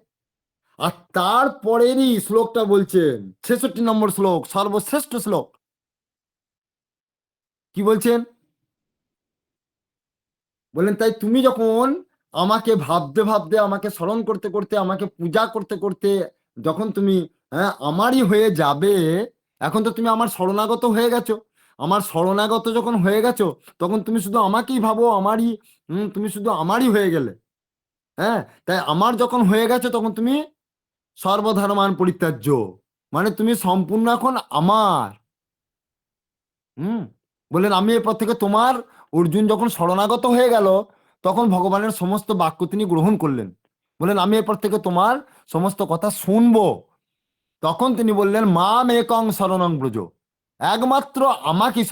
আর তারপরেরই শ্লোকটা বলছেন 66 নম্বর শ্লোক, সর্বশ্রেষ্ঠ শ্লোক। কি বলছেন? বলেন তাই তুমি যখন আমাকে ভাবতে ভাবতে, আমাকে স্মরণ করতে করতে, আমাকে পূজা করতে করতে যখন তুমি, হ্যাঁ, আমারই হয়ে যাবে, এখন তো তুমি আমার শরণাগত হয়ে গেছো। আমার শরণাগত যখন হয়ে গেছো, তখন তুমি শুধু আমাকেই ভাবো, আমারই তুমি শুধু আমারই হয়ে গেলে। হ্যাঁ, তাই আমার যখন হয়ে গেছো, তখন তুমি সর্বধর্মান পরিত্যাজ্য, মানে তুমি সম্পূর্ণ এখন আমার। হুম বললেন আমি এরপর থেকে তোমার। অর্জুন যখন শরণাগত হয়ে গেল, তখন ভগবানের সমস্ত বাক্য তিনি গ্রহণ করলেন। বললেন আমি এরপর থেকে তোমার সমস্ত কথা শুনবো। তখন তিনি বললেন মাম একং শরণং ব্রজ, একমাত্র আমাকেই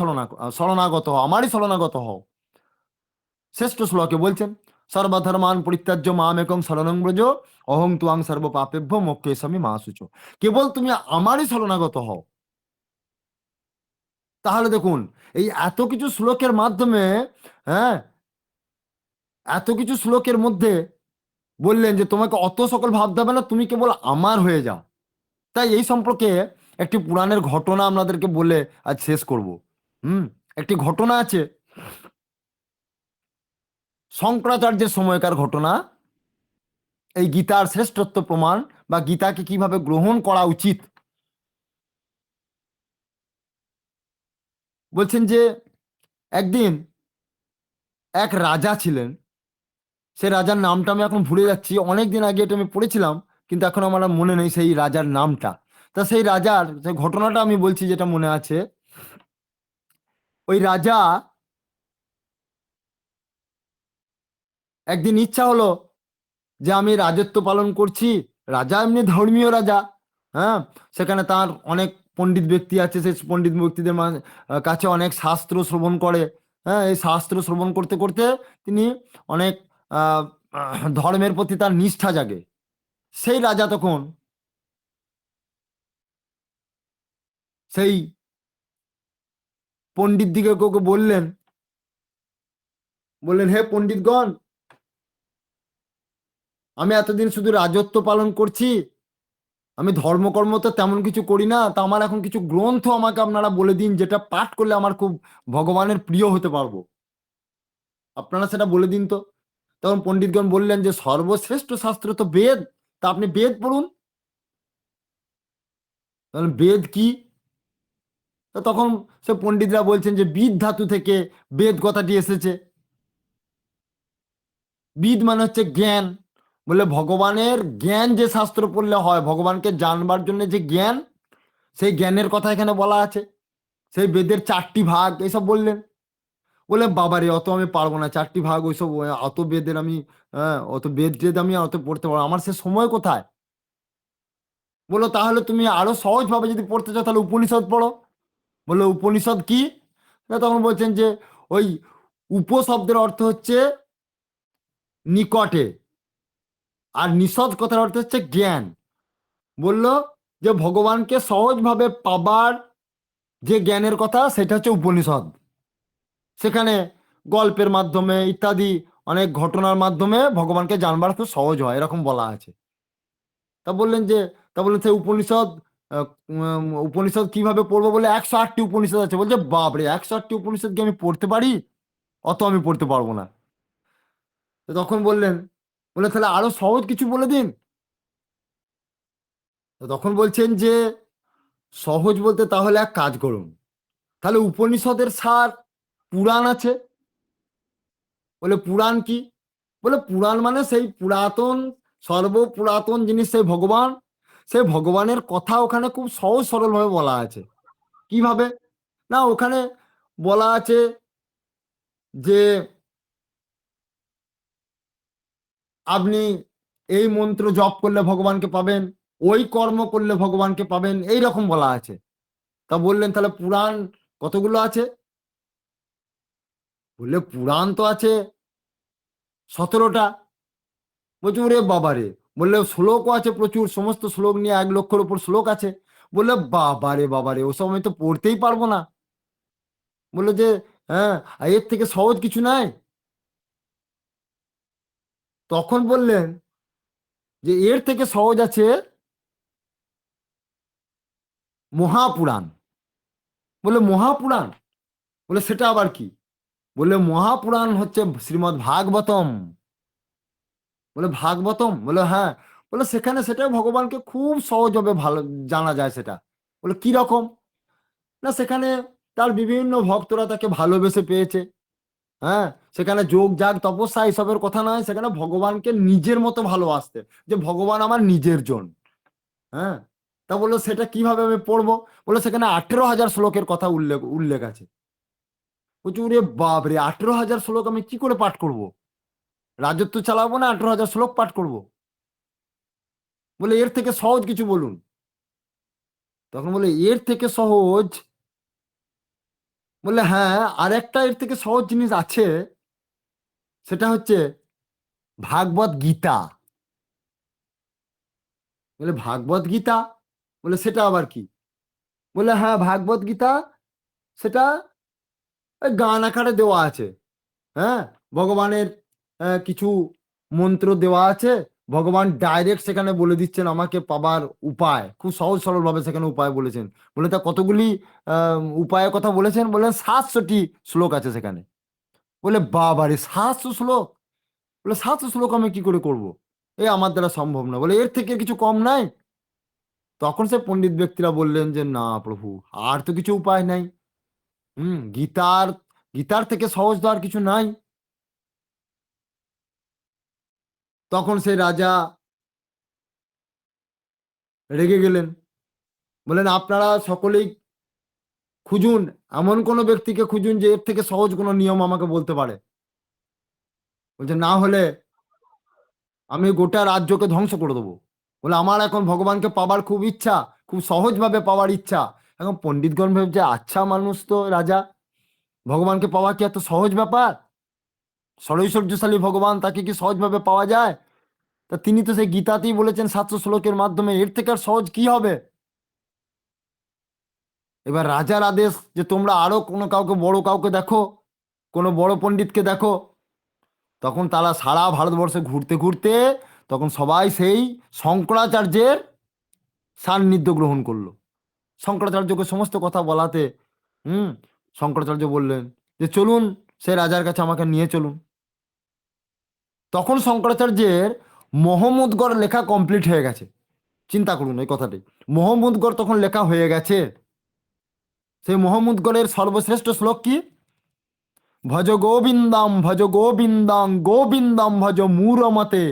শরণাগত হও, আমারই শরণাগত হও। শ্রেষ্ঠ শ্লোকে বলছেন সর্বধর্মান পরিত্যাজ্য মাম একং শরণং ব্রজ, অহং তুয়াং সর্ব পাপেভ্য মোক্ষেশামি মা শুচো। কেবল তুমি আমারই শরণাগত হও। তাহলে দেখুন, এই এত কিছু শ্লোকের মাধ্যমে, হ্যাঁ, এত কিছু শ্লোকের মধ্যে বললেন যে তোমাকে অত সকল ভাবতে হবে না, তুমি কেবল আমার হয়ে যাও। তাই এই সম্পর্কে একটি পুরাণের ঘটনা আপনাদেরকে বলে আজ শেষ করব। হুম একটি ঘটনা আছে, শঙ্করাচার্যের সময়কার ঘটনা। এই গীতার শ্রেষ্ঠত্ব প্রমাণ, বা গীতাকে কিভাবে গ্রহণ করা উচিত। বলছেন যে একদিন এক রাজা ছিলেন। সে রাজার নামটা আমি এখন ভুলে যাচ্ছি, অনেক দিন আগে এটা আমি পড়েছিলাম, কিন্তু এখন আমার আর মনে নেই সেই রাজার নামটা। তা সেই রাজার যে ঘটনাটা আমি বলছি, যেটা মনে আছে, ওই রাজা একদিন ইচ্ছা হলো যে আমি রাজত্ব পালন করছি। রাজা এমনি ধর্মীয় রাজা। হ্যাঁ, সেখানে তার অনেক পণ্ডিত ব্যক্তি আছে, সেই পণ্ডিত ব্যক্তিদের কাছে অনেক শাস্ত্র শ্রবণ করে। হ্যাঁ, এই শাস্ত্র শ্রবণ করতে করতে তিনি অনেক আহ, ধর্মের প্রতি তার নিষ্ঠা জাগে। সেই রাজা তখন সেই পণ্ডিত দিগকে বললেন হে পণ্ডিতগণ, আমি এতদিন শুধু রাজত্ব পালন করছি, আমি ধর্মকর্ম তো তেমন কিছু করি না। তা আমার এখন কিছু গ্রন্থ আমাকে আপনারা বলে দিন, যেটা পাঠ করলে আমার খুব ভগবানের প্রিয় হতে পারবো। আপনারা সেটা বলে দিন তো। তখন পণ্ডিতগণ বললেন যে সর্বশ্রেষ্ঠ শাস্ত্র তো বেদ, তা আপনি বেদ পড়ুন। তাহলে বেদ কি? তা তখন সে পণ্ডিতরা বলছেন যে বিদ ধাতু থেকে বেদ কথাটি এসেছে। বিদ মানে হচ্ছে জ্ঞান। বলে ভগবানের জ্ঞান যে শাস্ত্র পড়লে হয়, ভগবানকে জানবার জন্য যে জ্ঞান, সেই জ্ঞানের কথা এখানে বলা আছে। সেই বেদের 4টি ভাগ এইসব বললেন। বলে বাবারে, অত আমি পারবো না, 4টি ভাগ ওইসব, অত বেদের আমি, হ্যাঁ, অত বেদ টেদ আমি অত পড়তে পারবো না, আমার সে সময় কোথায়। বলো তাহলে তুমি আরো সহজ ভাবে যদি পড়তে চাও, তাহলে উপনিষদ পড়ো। বললো উপনিষদ কি? না, তখন বলছেন যে ওই উপ শব্দের অর্থ হচ্ছে নিকটে, আর নিষদ কথার অর্থ হচ্ছে জ্ঞান। বলল যে ভগবানকে সহজভাবে পাবার যে জ্ঞানের কথা, সেটা হচ্ছে উপনিষদ। সেখানে গল্পের মাধ্যমে ইত্যাদি অনেক ঘটনার মাধ্যমে ভগবানকে জানবার খুব সহজ হয়, এরকম বলা আছে। তা বললেন যে, তা বললেন সেই উপনিষদ, উপনিষদ কিভাবে পড়বো? বলে 108টি উপনিষদ আছে। বলছে বাপরে, 108টি উপনিষদ কি আমি পড়তে পারি? অত আমি পড়তে পারবো না। তো তখন বললেন, বলে তাহলে আরো সহজ কিছু বলে দিন। তো তখন বলছেন যে সহজ বলতে তাহলে এক কাজ করুন, তাহলে উপনিষদের সার পুরাণ আছে। বলে পুরাণ কি? বলে পুরাণ মানে সেই পুরাতন, সর্বপুরাতন জিনিস, সেই ভগবান। সেই ভগবানের কথা ওখানে খুব সহজ সরল ভাবে বলা আছে। কিভাবে? না, ওখানে বলা আছে যে আপনি এই মন্ত্র জপ করলে ভগবানকে পাবেন, ওই কর্ম করলে ভগবানকে পাবেন, এই রকম বলা আছে। তা বললেন তাহলে পুরাণ কতগুলো আছে? বললে পুরাণ তো আছে 17টা। বলছি ওরে বাবারে। বললে শ্লোকও আছে প্রচুর, সমস্ত শ্লোক নিয়ে 1 লক্ষের উপর শ্লোক আছে। বললে বাবারে বাবারে, ওসব আমি তো পড়তেই পারবো না। বললো যে হ্যাঁ, এর থেকে সহজ কিছু নাই। তখন বললেন যে এর থেকে সহজ আছে মহাপুরাণ। বলে মহাপুরাণ? বলে সেটা আবার কি? বলে মহাপুরাণ হচ্ছে শ্রীমদ্ ভাগবতম। বলে ভাগবতম? বলে হ্যাঁ। বলে সেখানে সেটা ভগবানকে খুব সহজভাবে ভালো জানা যায় সেটা। বলে কি রকম? না সেখানে তার বিভিন্ন ভক্তরা তাকে ভালোবেসে পেয়েছে। হ্যাঁ, সেখানে যোগ যাগ তপস্যা এসবের কথা নয়, সেখানে ভগবানকে নিজের মতো ভালোবাসতে, যে ভগবান আমার নিজের জন। হ্যাঁ, তা বললো সেটা কিভাবে আমি পড়বো? বলে সেখানে 18,000 শ্লোকের কথা উল্লেখ উল্লেখ আছে। বলছি ওরে বাপরে, 18,000 শ্লোক আমি কি করে পাঠ করব? রাজত্ব চালাবো না 18,000 শ্লোক পাঠ করব? বলে এর থেকে সহজ কিছু বলুন। তখন বলে এর থেকে সহজ, বলে হ্যাঁ আর একটা এর থেকে সহজ জিনিস আছে, সেটা হচ্ছে ভাগবত গীতা। বলে ভাগবত গীতা? বলে সেটা আবার কি? বলে হ্যাঁ ভাগবত গীতা, সেটা ওই গান আকারে দেওয়া আছে। হ্যাঁ, ভগবানের কিছু মন্ত্র দেওয়া আছে, ভগবান ডাইরেক্ট সেখানে বলে দিচ্ছেন আমাকে পাবার উপায়, খুব সহজ সরল ভাবে সেখানে উপায় বলেছেন। বলে তা কতগুলি উপায়ের কথা বলেছেন? বললেন 700টি শ্লোক আছে সেখানে। বলে বাবারে 700 শ্লোক! বলে 700 শ্লোক আমি কি করে করব? এ আমার দ্বারা সম্ভব না। বলে এর থেকে কিছু কম নাই? তখন সে পণ্ডিত ব্যক্তিরা বললেন যে না প্রভু, আর তো কিছু উপায় নাই। গীতার গীতার থেকে সহজ তো আর কিছু নাই। তখন সেই রাজা রেগে গেলেন, বললেন আপনারা সকলেই খুঁজুন, এমন কোনো ব্যক্তিকে খুঁজুন যে এর থেকে সহজ কোনো নিয়ম আমাকে বলতে পারে। বলছে না হলে আমি গোটা রাজ্যকে ধ্বংস করে দেবো। বলে আমার এখন ভগবানকে পাবার খুব ইচ্ছা, খুব সহজভাবে পাওয়ার ইচ্ছা। এখন পণ্ডিতগণ ভেবেছে আচ্ছা মানুষ তো রাজা, ভগবানকে পাওয়া কি এত সহজ ব্যাপার? ষড়ৈশ্বর্যশালী ভগবান, তাকে কি সহজভাবে পাওয়া যায়? তা তিনি তো সেই গীতাতেই বলেছেন 700 শ্লোকের মাধ্যমে, এর থেকে আর সহজ কি হবে? এবার রাজার আদেশ যে তোমরা আরো কোনো কাউকে, বড় কাউকে দেখো, কোনো বড় পণ্ডিতকে দেখো। তখন তারা সারা ভারতবর্ষে ঘুরতে ঘুরতে তখন সবাই সেই শঙ্করাচার্যের সান্নিধ্য গ্রহণ করলো। শঙ্করাচার্যকে সমস্ত কথা বলাতে হুম শঙ্করাচার্য বললেন যে চলুন সে রাজার কাছে আমাকে নিয়ে চলুন। তখন শঙ্করাচার্যের মহমুদ্গর লেখা কমপ্লিট হয়ে গেছে। চিন্তা করুন এই কথাটি, মহমুদ্গর তখন লেখা হয়ে গেছে। সেই মহমুদ্গরের সর্বশ্রেষ্ঠ শ্লোক কি? ভজ গোবিন্দাং গোবিন্দাম ভজ মূঢ়মতে।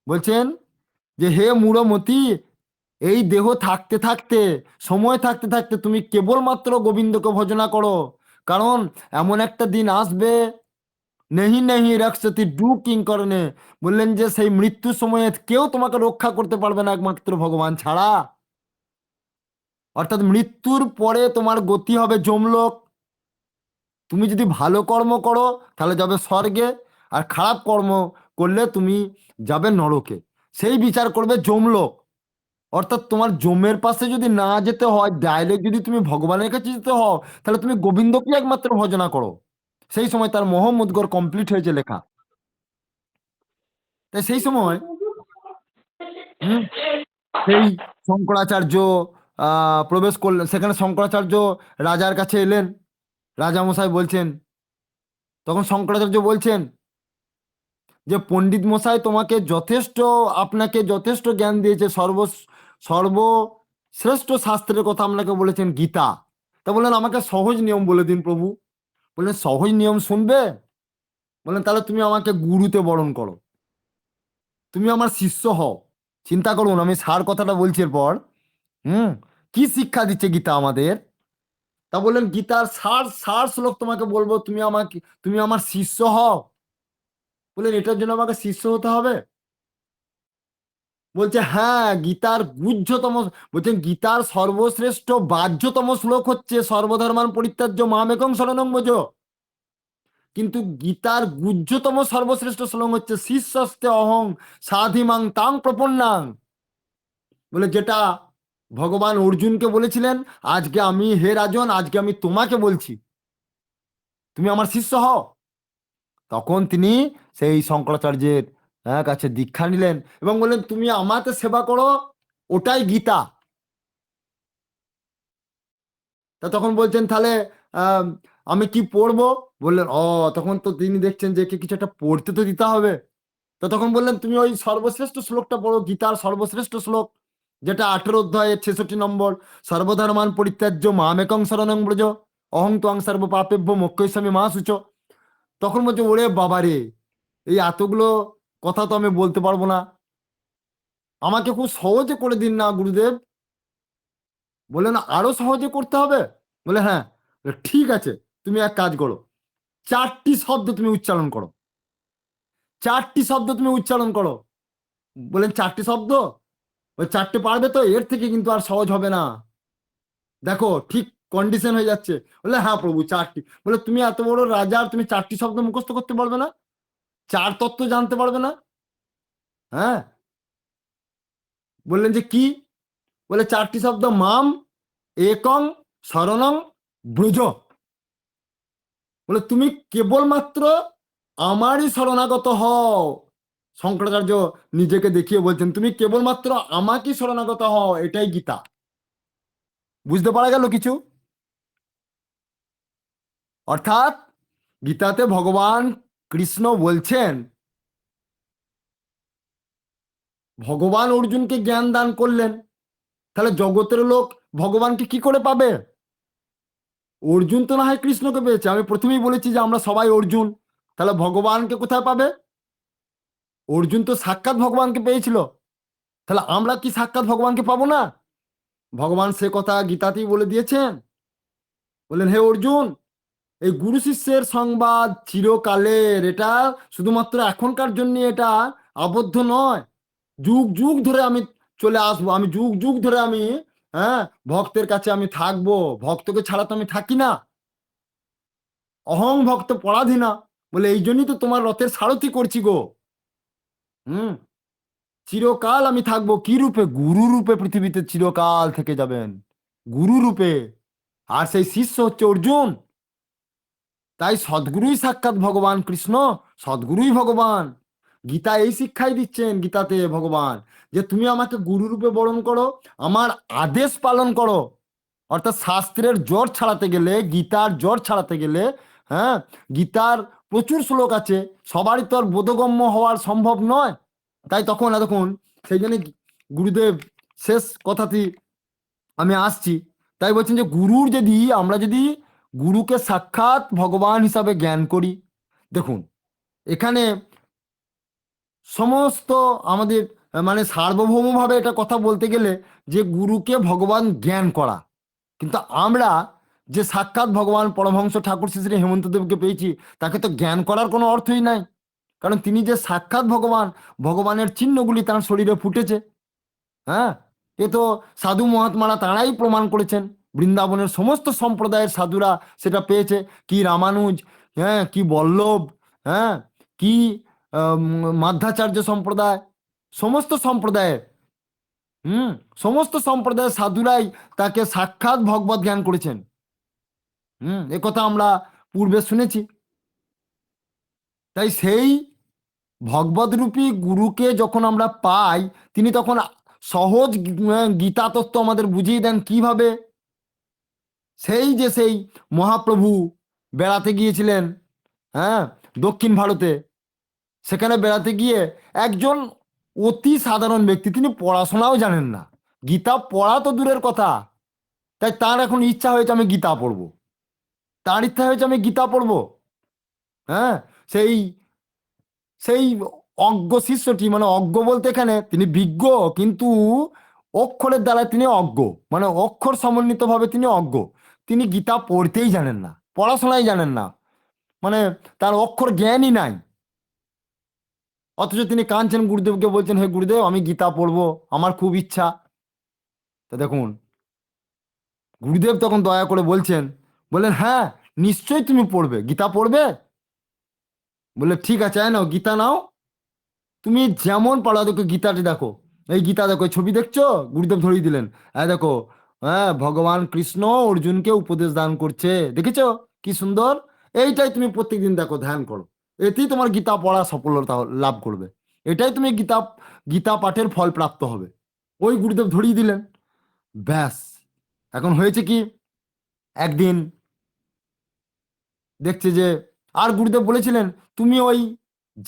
বলছেন যে হে মূঢ়মতি, এই দেহ থাকতে থাকতে, সময় থাকতে থাকতে তুমি কেবলমাত্র গোবিন্দকে ভজনা করো, কারণ এমন একটা দিন আসবে, নেহি নেহি রক্ষতি ডু কিং করণে। বললেন যে সেই মৃত্যুর সময়ে কেউ তোমাকে রক্ষা করতে পারবে না একমাত্র ভগবান ছাড়া। অর্থাৎ মৃত্যুর পরে তোমার গতি হবে যমলোক। তুমি যদি ভালো কর্ম করো তাহলে যাবে স্বর্গে, আর খারাপ কর্ম করলে তুমি যাবে নরকে। সেই বিচার করবে যমলোক। অর্থাৎ তোমার জমের পাশে যদি না যেতে হয়, ডাইরেক্ট যদি তুমি ভগবানের কাছে যেতে হও, তাহলে তুমি গোবিন্দকে একমাত্র ভজনা করো। সেই সময় তার মহমুদ্গর কমপ্লিট হয়েছে লেখা। তাই সেই সময় হুম সেই শঙ্করাচার্য প্রবেশ করলেন সেখানে। শঙ্করাচার্য রাজার কাছে এলেন, রাজামশাই বলছেন, তখন শঙ্করাচার্য বলছেন যে পণ্ডিত মশাই তোমাকে যথেষ্ট, আপনাকে যথেষ্ট জ্ঞান দিয়েছে, সর্বশ্রেষ্ঠ শাস্ত্রের কথা আপনাকে বলেছেন গীতা। তা বললেন আমাকে সহজ নিয়ম বলে দিন প্রভু। বললেন সহজ নিয়ম শুনবে? বললেন তাহলে তুমি আমাকে গুরুতে বরণ করো, তুমি আমার শিষ্য হও। চিন্তা করুন, আমি সার কথাটা বলছি এরপর হুম কি শিক্ষা দিচ্ছে গীতা আমাদের। তা বললেন গীতার সার সার শ্লোক তোমাকে বলবো, তুমি আমার শিষ্য হও। বললেন এটার জন্য আমাকে শিষ্য হতে হবে? বলছে হ্যাঁ, গীতার গুহ্যতম, বলছেন গীতার সর্বশ্রেষ্ঠ বাহ্যতম শ্লোক হচ্ছে সর্বধর্মান পরিত্যাজ্য মামেকং শরণং ব্রজ। কিন্তু গীতার গুহ্যতম সর্বশ্রেষ্ঠ শ্লোক হচ্ছে শিষ্যস্তে অহং সাধিমাং তাং প্রপন্নাং। বলে যেটা ভগবান অর্জুনকে বলেছিলেন, আজকে আমি, হে রাজন, আজকে আমি তোমাকে বলছি তুমি আমার শিষ্য হও। তখন তিনি সেই শঙ্করাচার্যের কাছে দীক্ষা নিলেন এবং বললেন তুমি আমাকে সেবা করো, ওটাই গীতা। তা তখন বলছেন তাহলে আহ, আমি কি পড়বো? বললেন তখন তো তিনি দেখছেন যে একে কিছু একটা পড়তে তো দিতে হবে। তো তখন বললেন তুমি ওই সর্বশ্রেষ্ঠ শ্লোকটা পড়ো, গীতার সর্বশ্রেষ্ঠ শ্লোক, যেটা 18 অধ্যায়ের 66 নম্বর, সর্বধর্মান পরিত্যাজ্য মামেকং শরণং ব্রজ অহং ত্বং সর্ব পাপেভ্য মোক্ষয়িষ্যামি মা শুচ। তখন বলছে ওরে বাবারে, এই এতগুলো কথা তো আমি বলতে পারবো না, আমাকে খুব সহজে করে দিন না গুরুদেব। বললেন আরো সহজে করতে হবে? বলে হ্যাঁ। বলে, ঠিক আছে, তুমি এক কাজ করো, 4টি শব্দ তুমি উচ্চারণ করো, 4টি শব্দ তুমি উচ্চারণ করো। বলেন 4টি শব্দ? ওই 4টে পারবে তো? এর থেকে কিন্তু আর সহজ হবে না, দেখো ঠিক কন্ডিশন হয়ে যাচ্ছে। বলে হ্যাঁ প্রভু 4টি। বলে তুমি এত বড় রাজা আর তুমি 4টি শব্দ মুখস্থ করতে পারবে না? 4 তত্ত্ব জানতে পারবে না? হ্যাঁ। বললেন যে কি? বলে 4টি শব্দ, মাম একং শরণং ব্রজ। বলে তুমি কেবলমাত্র আমারই শরণাগত হও। শঙ্করাচার্য নিজেকে দেখিয়ে বলছেন তুমি কেবলমাত্র আমাকে শরণাগত হও, এটাই গীতা। বুঝতে পারা গেল কিছু? অর্থাৎ গীতাতে ভগবান কৃষ্ণ বলছেন, ভগবান অর্জুনকে জ্ঞান দান করলেন, তাহলে জগতের লোক ভগবানকে কি করে পাবে? অর্জুন তো না হয় কৃষ্ণকে পেয়েছে, আমি প্রথমেই বলেছি যে আমরা সবাই অর্জুন, তাহলে ভগবানকে কোথায় পাবে? অর্জুন তো সাক্ষাৎ ভগবানকে পেয়েছিল, তাহলে আমরা কি সাক্ষাৎ ভগবানকে পাবো না? ভগবান সে কথা গীতাতেই বলে দিয়েছেন। বললেন হে অর্জুন, এই গুরু শিষ্যের সংবাদ চিরকালের, এটা শুধুমাত্র এখনকার জন্য এটা আবদ্ধ নয়, যুগ যুগ ধরে আমি চলে আসবো, আমি যুগ যুগ ধরে আমি, হ্যাঁ, ভক্তের কাছে আমি থাকবো, ভক্তকে ছাড়া তো আমি থাকি না। অহং ভক্ত পরাধীনা। বলে এই জন্যই তো তোমার রথের সারথি করছি গো। হুম। চিরকাল আমি থাকবো কি রূপে? গুরু রূপে পৃথিবীতে চিরকাল থেকে যাবেন, গুরু রূপে। আর সেই শিষ্য হচ্ছে অর্জুন। তাই সদ্গুরুই সাক্ষাৎ ভগবান কৃষ্ণ, সদ্গুরুই ভগবান। গীতা এই শিক্ষাই দিচ্ছেন গীতাতে ভগবান, যে তুমি আমাকে গুরু রূপে বরণ করো, আমার আদেশ পালন করো। অর্থাৎ শাস্ত্রের জোর ছাড়াতে গেলে, গীতার জোর ছাড়াতে গেলে, হ্যাঁ, গীতার প্রচুর শ্লোক আছে, সবারই তো আর বোধগম্য হওয়ার সম্ভব নয়। তাই তখন এতক্ষণ সেই জন্য গুরুদেব শেষ কথাটি আমি আসছি, তাই বলছেন যে গুরুর যদি, আমরা যদি গুরুকে সাক্ষাৎ ভগবান হিসাবে জ্ঞান করি, দেখুন এখানে সমস্ত আমাদের মানে সার্বভৌমভাবে এটা কথা বলতে গেলে যে গুরুকে ভগবান জ্ঞান করা, কিন্তু আমরা যে সাক্ষাৎ ভগবান পরমহংস ঠাকুর শ্রী শ্রী হেমন্ত দেবকে পেয়েছি, তাকে তো জ্ঞান করার কোনো অর্থই নাই, কারণ তিনি যে সাক্ষাৎ ভগবান, ভগবানের চিহ্নগুলি তার শরীরে ফুটেছে। হ্যাঁ, এ তো সাধু মহাত্মারা তারাই প্রমাণ করেছেন, বৃন্দাবনের সমস্ত সম্প্রদায়ের সাধুরা সেটা পেয়েছে, কি রামানুজ, হ্যাঁ, কি বল্লভ, হ্যাঁ, কি মাধ্যাচার্য সম্প্রদায়, সমস্ত সম্প্রদায়ের, হুম, সমস্ত সম্প্রদায়ের সাধুরাই তাকে সাক্ষাৎ ভগবত জ্ঞান করেছেন। কথা আমরা পূর্বে শুনেছি। তাই সেই ভগবদ্রূপী গুরুকে যখন আমরা পাই, তিনি তখন সহজ গীতা তত্ত্ব আমাদের বুঝিয়ে দেন কিভাবে। সেই যে সেই মহাপ্রভু বেড়াতে গিয়েছিলেন, হ্যাঁ, দক্ষিণ ভারতে, সেখানে বেড়াতে গিয়ে একজন অতি সাধারণ ব্যক্তি, তিনি পড়াশোনাও জানেন না, গীতা পড়া তো দূরের কথা, তাই তার এখন ইচ্ছা হয়েছে আমি গীতা পড়বো, তার ইচ্ছা হয়েছে আমি গীতা পড়বো। হ্যাঁ, সেই সেই অজ্ঞ শিষ্যটি, মানে অজ্ঞ বলতে এখানে তিনি বিজ্ঞ, কিন্তু অক্ষরের দ্বারা তিনি অজ্ঞ, মানে অক্ষর সমন্বিতভাবে তিনি অজ্ঞ, তিনি গীতা পড়তেই জানেন না, পড়াশোনাই জানেন না, মানে তার অক্ষর জ্ঞানই নাই। অথচ তিনি কাঁদছেন, গুরুদেবকে বলছেন হে গুরুদেব আমি গীতা পড়বো, আমার খুব ইচ্ছা। তা দেখুন গুরুদেব তখন দয়া করে বলছেন, বললেন হ্যাঁ নিশ্চয়ই তুমি পড়বে, গীতা পড়বে। বললে ঠিক আছে, নাও গীতা নাও, তুমি যেমন পারো, দেখো গীতাটি দেখো, এই গীতা দেখো, এই ছবি দেখছো? গুরুদেব ধরিয়ে দিলেন, হ্যাঁ দেখো, হ্যাঁ, ভগবান কৃষ্ণ অর্জুনকে উপদেশ দান করছে, দেখেছো কি সুন্দর? এইটাই তুমি প্রত্যেকদিন দেখো, ধ্যান করো, এতেই তোমার গীতা পড়া সফলতা লাভ করবে, এটাই তুমি গীতা গীতা পাঠের ফল প্রাপ্ত হবে। ওই গুরুদেব ধরিয়ে দিলেন। ব্যাস, এখন হয়েছে কি, একদিন দেখছে যে, আর গুরুদেব বলেছিলেন তুমি ওই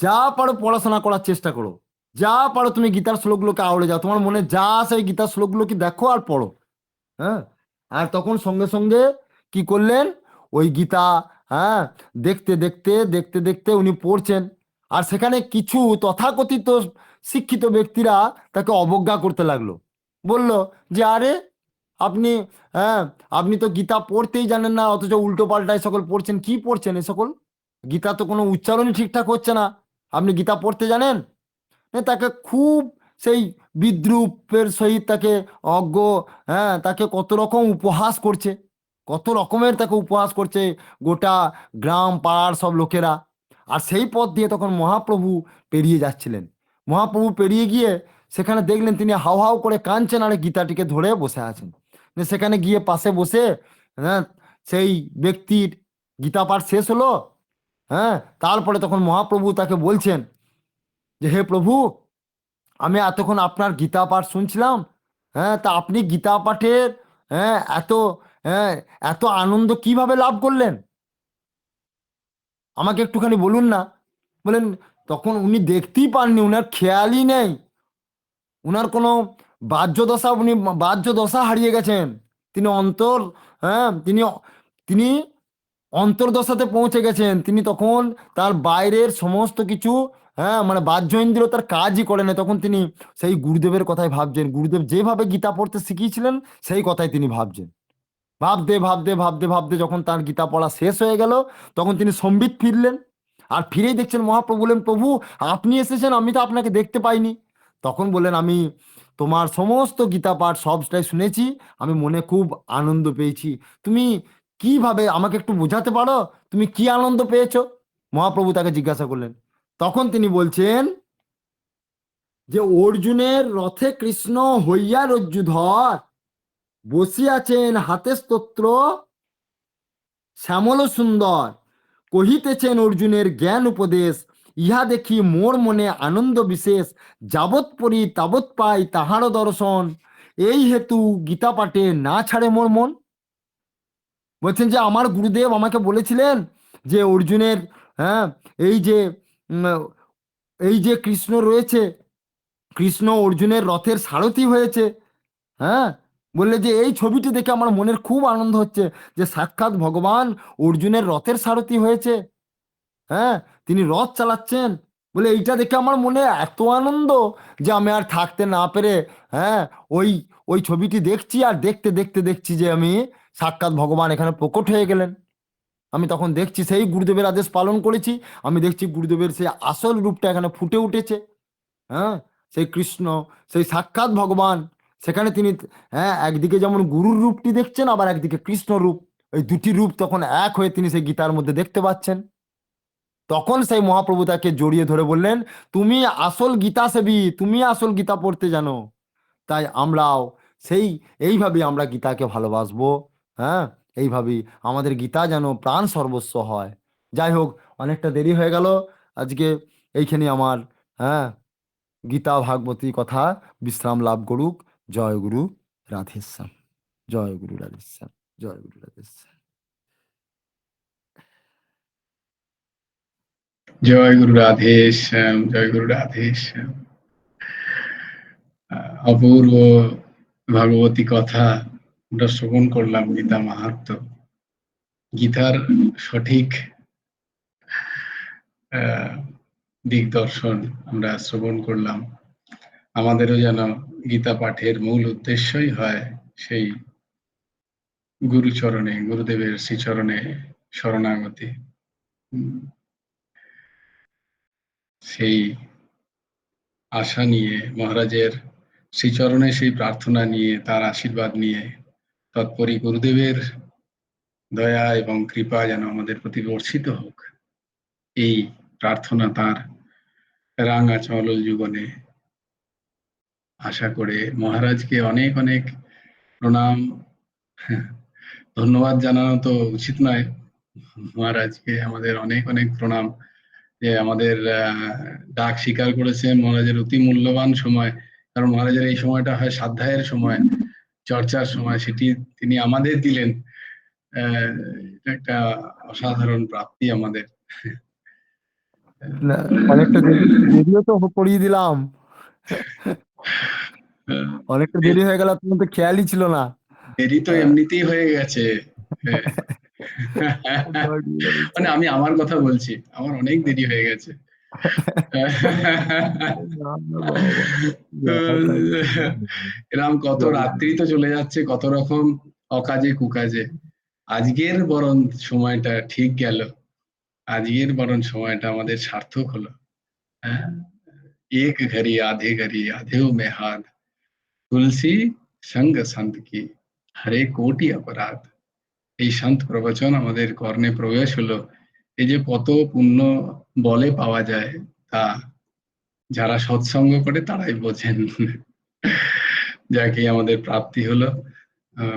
যা পারো পড়াশোনা করার চেষ্টা করো, যা পারো তুমি গীতার শ্লোকগুলোকে আওড়ে যাও, তোমার মনে যা আসে ওই গীতার শ্লোকগুলোকে দেখো আর পড়ো। হ্যাঁ, আর তখন সঙ্গে সঙ্গে কি করলেন, ওই গীতা, হ্যাঁ, দেখতে দেখতে দেখতে দেখতে উনি পড়ছেন। আর সেখানে কিছু তথাকথিত শিক্ষিত ব্যক্তিরা তাকে অবজ্ঞা করতে লাগলো, বলল যে আরে আপনি, হ্যাঁ, আপনি তো গীতা পড়তেই জানেন না, অথচ উল্টো পাল্টা এ সকল পড়ছেন, কি পড়ছেন এ সকল? গীতা তো কোনো উচ্চারণই ঠিকঠাক হচ্ছে না, আপনি গীতা পড়তে জানেন? তাকে খুব সেই বিদ্রূপের সহিত তাকে অজ্ঞ, হ্যাঁ, তাকে কত রকম উপহাস করছে, কত রকমের তাকে উপহাস করছে গোটা গ্রাম পাড়ার সব লোকেরা। আর সেই পথ দিয়ে তখন মহাপ্রভু পেরিয়ে যাচ্ছিলেন। মহাপ্রভু পেরিয়ে গিয়ে সেখানে দেখলেন তিনি হাউ হাউ করে কাঁদছেন আর গীতাটিকে ধরে বসে আছেন। সেখানে গিয়ে পাশে বসে, হ্যাঁ, সেই ব্যক্তির গীতা পাঠ শেষ হলো। হ্যাঁ, তারপরে তখন মহাপ্রভু তাকে বলছেন যে হে প্রভু, আমি এতক্ষণ আপনার গীতা পাঠ শুনছিলাম, হ্যাঁ, তা আপনি গীতা পাঠের, হ্যাঁ, হ্যাঁ, এত আনন্দ কিভাবে লাভ করলেন, আমাকে একটুখানি বলুন না। বলেন, তখন উনি দেখতেই পাননি, উনার খেয়ালই নেই, উনার কোনো বাহ্য দশা, উনি বাহ্য দশা হারিয়ে গেছেন। তিনি অন্তর, হ্যাঁ, তিনি অন্তর্দশাতে পৌঁছে গেছেন। তিনি তখন তার বাইরের সমস্ত কিছু, হ্যাঁ, মানে বাহ্য ইন্দ্রিয় তার কাজই করে না, তখন তিনি সেই গুরুদেবের কথাই ভাবছেন, গুরুদেব যেভাবে গীতা পড়তে শিখিয়েছিলেন সেই কথাই তিনি ভাবছেন। ভাবতে ভাবতে ভাবতে ভাবতে যখন তার গীতা পড়া শেষ হয়ে গেল, তখন তিনি সম্বিত ফিরলেন। আর ফিরেই দেখছেন মহাপ্রভু বললেন, প্রভু আপনি এসেছেন, আমি তো আপনাকে দেখতে পাইনি। তখন বললেন, আমি তোমার সমস্ত গীতা পাঠ সবটাই শুনেছি, আমি মনে খুব আনন্দ পেয়েছি। তুমি কিভাবে আমাকে একটু বোঝাতে পারো, তুমি কি আনন্দ পেয়েছো? মহাপ্রভু তাকে জিজ্ঞাসা করলেন। তখন তিনি বলছেন যে অর্জুনের রথে কৃষ্ণ হইয়া রজ্জুধর, বসিয়াছেন হাতে স্তোত্র শ্যামল সুন্দর, কহিতেছেন অর্জুনের জ্ঞান উপদেশ, ইহা দেখি মোর মনে আনন্দ বিশেষ, যাবৎ পড়ি তাবৎ পাই তাহারও দর্শন, এই হেতু গীতা পাঠে না ছাড়ে মোর মন। বলছেন যে আমার গুরুদেব আমাকে বলেছিলেন যে অর্জুনের, হ্যাঁ, এই যে উম, এই যে কৃষ্ণ রয়েছে, কৃষ্ণ অর্জুনের রথের সারথি হয়েছে। হ্যাঁ, বললে যে এই ছবিটি দেখে আমার মনের খুব আনন্দ হচ্ছে, যে সাক্ষাৎ ভগবান অর্জুনের রথের সারথি হয়েছে। হ্যাঁ, তিনি রথ চালাচ্ছেন, বলে এইটা দেখে আমার মনে এত আনন্দ যে আমি আর থাকতে না পেরে, হ্যাঁ, ওই ওই ছবিটি দেখছি, আর দেখতে দেখতে দেখছি যে আমি সাক্ষাৎ ভগবান এখানে প্রকট হয়ে গেলেন। আমি তখন দেখছি সেই গুরুদেবের আদেশ পালন করেছি, আমি দেখছি গুরুদেবের সেই আসল রূপটা এখানে ফুটে উঠেছে। হ্যাঁ, সেই কৃষ্ণ, সেই সাক্ষাৎ ভগবান সেখানে তিনি, হ্যাঁ, একদিকে যেমন গুরুর রূপটি দেখছেন, আবার একদিকে কৃষ্ণ রূপ, এই দুটি রূপ তখন এক হয়ে তিনি সেই গীতার মধ্যে দেখতে পাচ্ছেন। তখন সেই মহাপ্রভু তাকে জড়িয়ে ধরে বললেন, তুমি আসল গীতা সেবী, তুমি আসল গীতা পড়তে জানো, তাই আমরাও সেই এইভাবে আমরা গীতাকে ভালোবাসবো। হ্যাঁ, এইভাবেই আমাদের গীতা যেন প্রাণ সর্বস্ব হয়। যাই হোক, অনেকটা দেরি হয়ে গেল আজকে, এইখানে আমার, হ্যাঁ, গীতা ভাগবতী কথা বিশ্রাম লাভ করুক। জয় গুরু রাধেশ্যাম, জয় গুরু রাধেশ্যাম, জয় গুরু রাধেশ্যাম। জয় গুরু রাধেশ্যাম, জয় গুরু রাধেশ্যাম। অপূর্ব ভাগবতী কথা আমরা শ্রবণ করলাম, গীতা মাহাত্ম্য, গীতার সঠিক দিগদর্শন আমরা শ্রবণ করলাম। আমাদেরও যেন গীতা পাঠের মূল উদ্দেশ্যই হয় সেই গুরুচরণে, গুরুদেবের শ্রীচরণে শরণাগতি। সেই আশা নিয়ে, মহারাজের শ্রীচরণে সেই প্রার্থনা নিয়ে, তার আশীর্বাদ নিয়ে, তৎপরি গুরুদেবের দয়া এবং কৃপা যেন আমাদের প্রতি বর্ষিত হোক, এই প্রার্থনা তার রাঙা চলল জীবনে আশা করে মহারাজকে অনেক অনেক প্রণাম, ধন্যবাদ জানানো তো উচিত নয়, মহারাজকে আমাদের অনেক অনেক প্রণাম যে আমাদের ডাক স্বীকার করেছেন। মহারাজের অতি মূল্যবান সময়, কারণ মহারাজের এই সময়টা হয় স্বাধ্যায়ের সময়, চর্চার সময়, সেটি তিনি আমাদের দিলেন। এটা একটা অসাধারণ প্রাপ্তি আমাদের। না, অনেকটা দেরি, দেরিও তো করিয়ে দিলাম। অনেকটা দেরি হয়ে গেল, তোমার তো খেয়ালই ছিল না। দেরি তো এমনিতেই হয়ে গেছে। হ্যাঁ। জয় গুরু রাধেশ্যাম। মানে আমি আমার কথা বলছি, আমার অনেক দেরি হয়ে গেছে। না, না বাবা, এরকম কত জয় রাত্রি তো চলে যাচ্ছে, কত রকম অকাজে কুকাজে। আজকের বরং সময়টা ঠিক গেল, আজকের বরং সময়টা আমাদের সার্থক হলো। হ্যাঁ, এক ঘড়ি আধে ঘড়ি আধেও মে হাত, তুলসী সঙ্গ সন্ত কি হরে কোটি অপরাধ। এই শান্ত প্রবচন আমাদের কর্ণে প্রবেশ হলো। এই যে কত পুণ্য বলে পাওয়া যায়, তা যারা সৎসঙ্গ করে তারাই বোঝেন। যাকে আমাদের প্রাপ্তি হলো,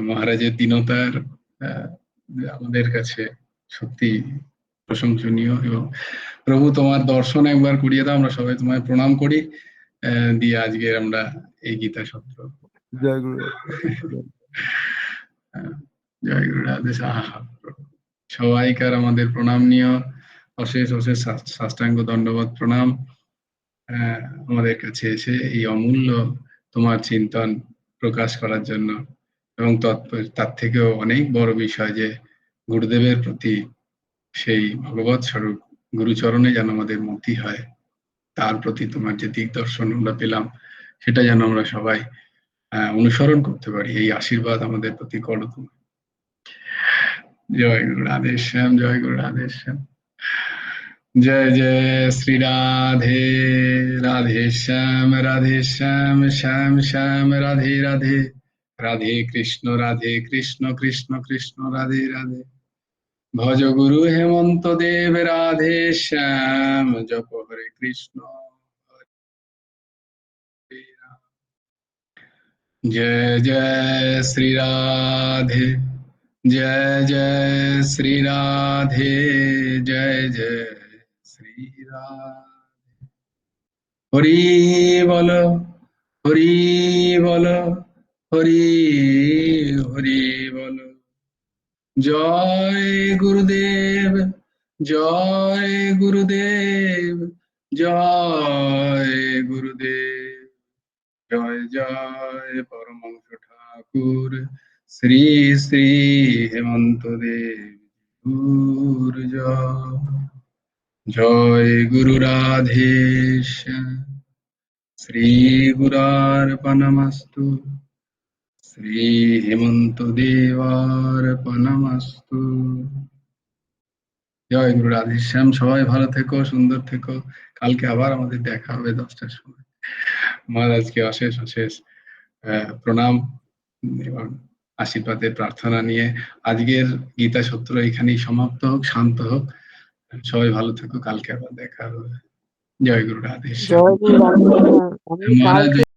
মহারাজের দীনতার আহ, আমাদের কাছে সত্যি প্রশংসনীয়। এবং প্রভু তোমার দর্শন একবার করিয়ে দাও, আমরা সবাই তোমায় প্রণাম করি। দিয়ে আজকে আমরা এই গীতা সত্র, জয় গুরু রাধেশ্যাম। জয় গুরু রাধে সাহা, সবাইকার আমাদের প্রণাম নিও, অশেষ অশেষ সাষ্টাঙ্গ দণ্ডবত প্রণাম। আমাদের কাছে এসে এই অমূল্য তোমার চিন্তন প্রকাশ করার জন্য, এবং তার থেকেও অনেক বড় বিষয় যে গুরুদেবের প্রতি সেই ভগবৎ স্বরূপ গুরুচরণে যেন আমাদের মতি হয়, তার প্রতি তোমার যে দিগদর্শন আমরা পেলাম, সেটা যেন আমরা সবাই অনুসরণ করতে পারি। এই আশীর্বাদ আমাদের প্রতি করো তুমি। জয় গুরু রাধেশ্যাম, জয় গুরু রাধেশ্যাম। जय जय श्री राधे, राधे श्याम श्याम श्याम राधे राधे, राधे कृष्ण कृष्ण कृष्ण राधे राधे। भज गुरु हेमंत देव राधे श्याम, जप हरे कृष्ण हरे राम। जय जय श्री राधे, जय जय श्री राधे, जय जय श्री राधे। हरि बोल, हरि बोल, हरि हरि बोल। जय गुरुदेव, जय गुरुदेव, जय गुरुदेव। जय जय परमहंस ठाकुर श्री श्री हेमंत देव गुर जय गुरु राधेश्याम। श्री गुरार्पणमस्तु, শ্রী হেমন্ত দেবার্পণমস্তু। জয় গুরু রাধেশ্যাম। সবাই ভালো থেকো, সুন্দর থেকো। কালকে আবার আমাদের দেখা হবে 10টার সময়। মহারাজকে অশেষ অশেষ প্রণাম এবং আশীর্বাদের প্রার্থনা নিয়ে আজকের গীতা সত্র এখানেই সমাপ্ত হোক, শান্ত হোক। সবাই ভালো থেকো, কালকে আবার দেখা হবে। জয় গুরু রাধেশ্যাম। জয় গুরু রাধেশ্যাম। আমি মহারাজ কালকে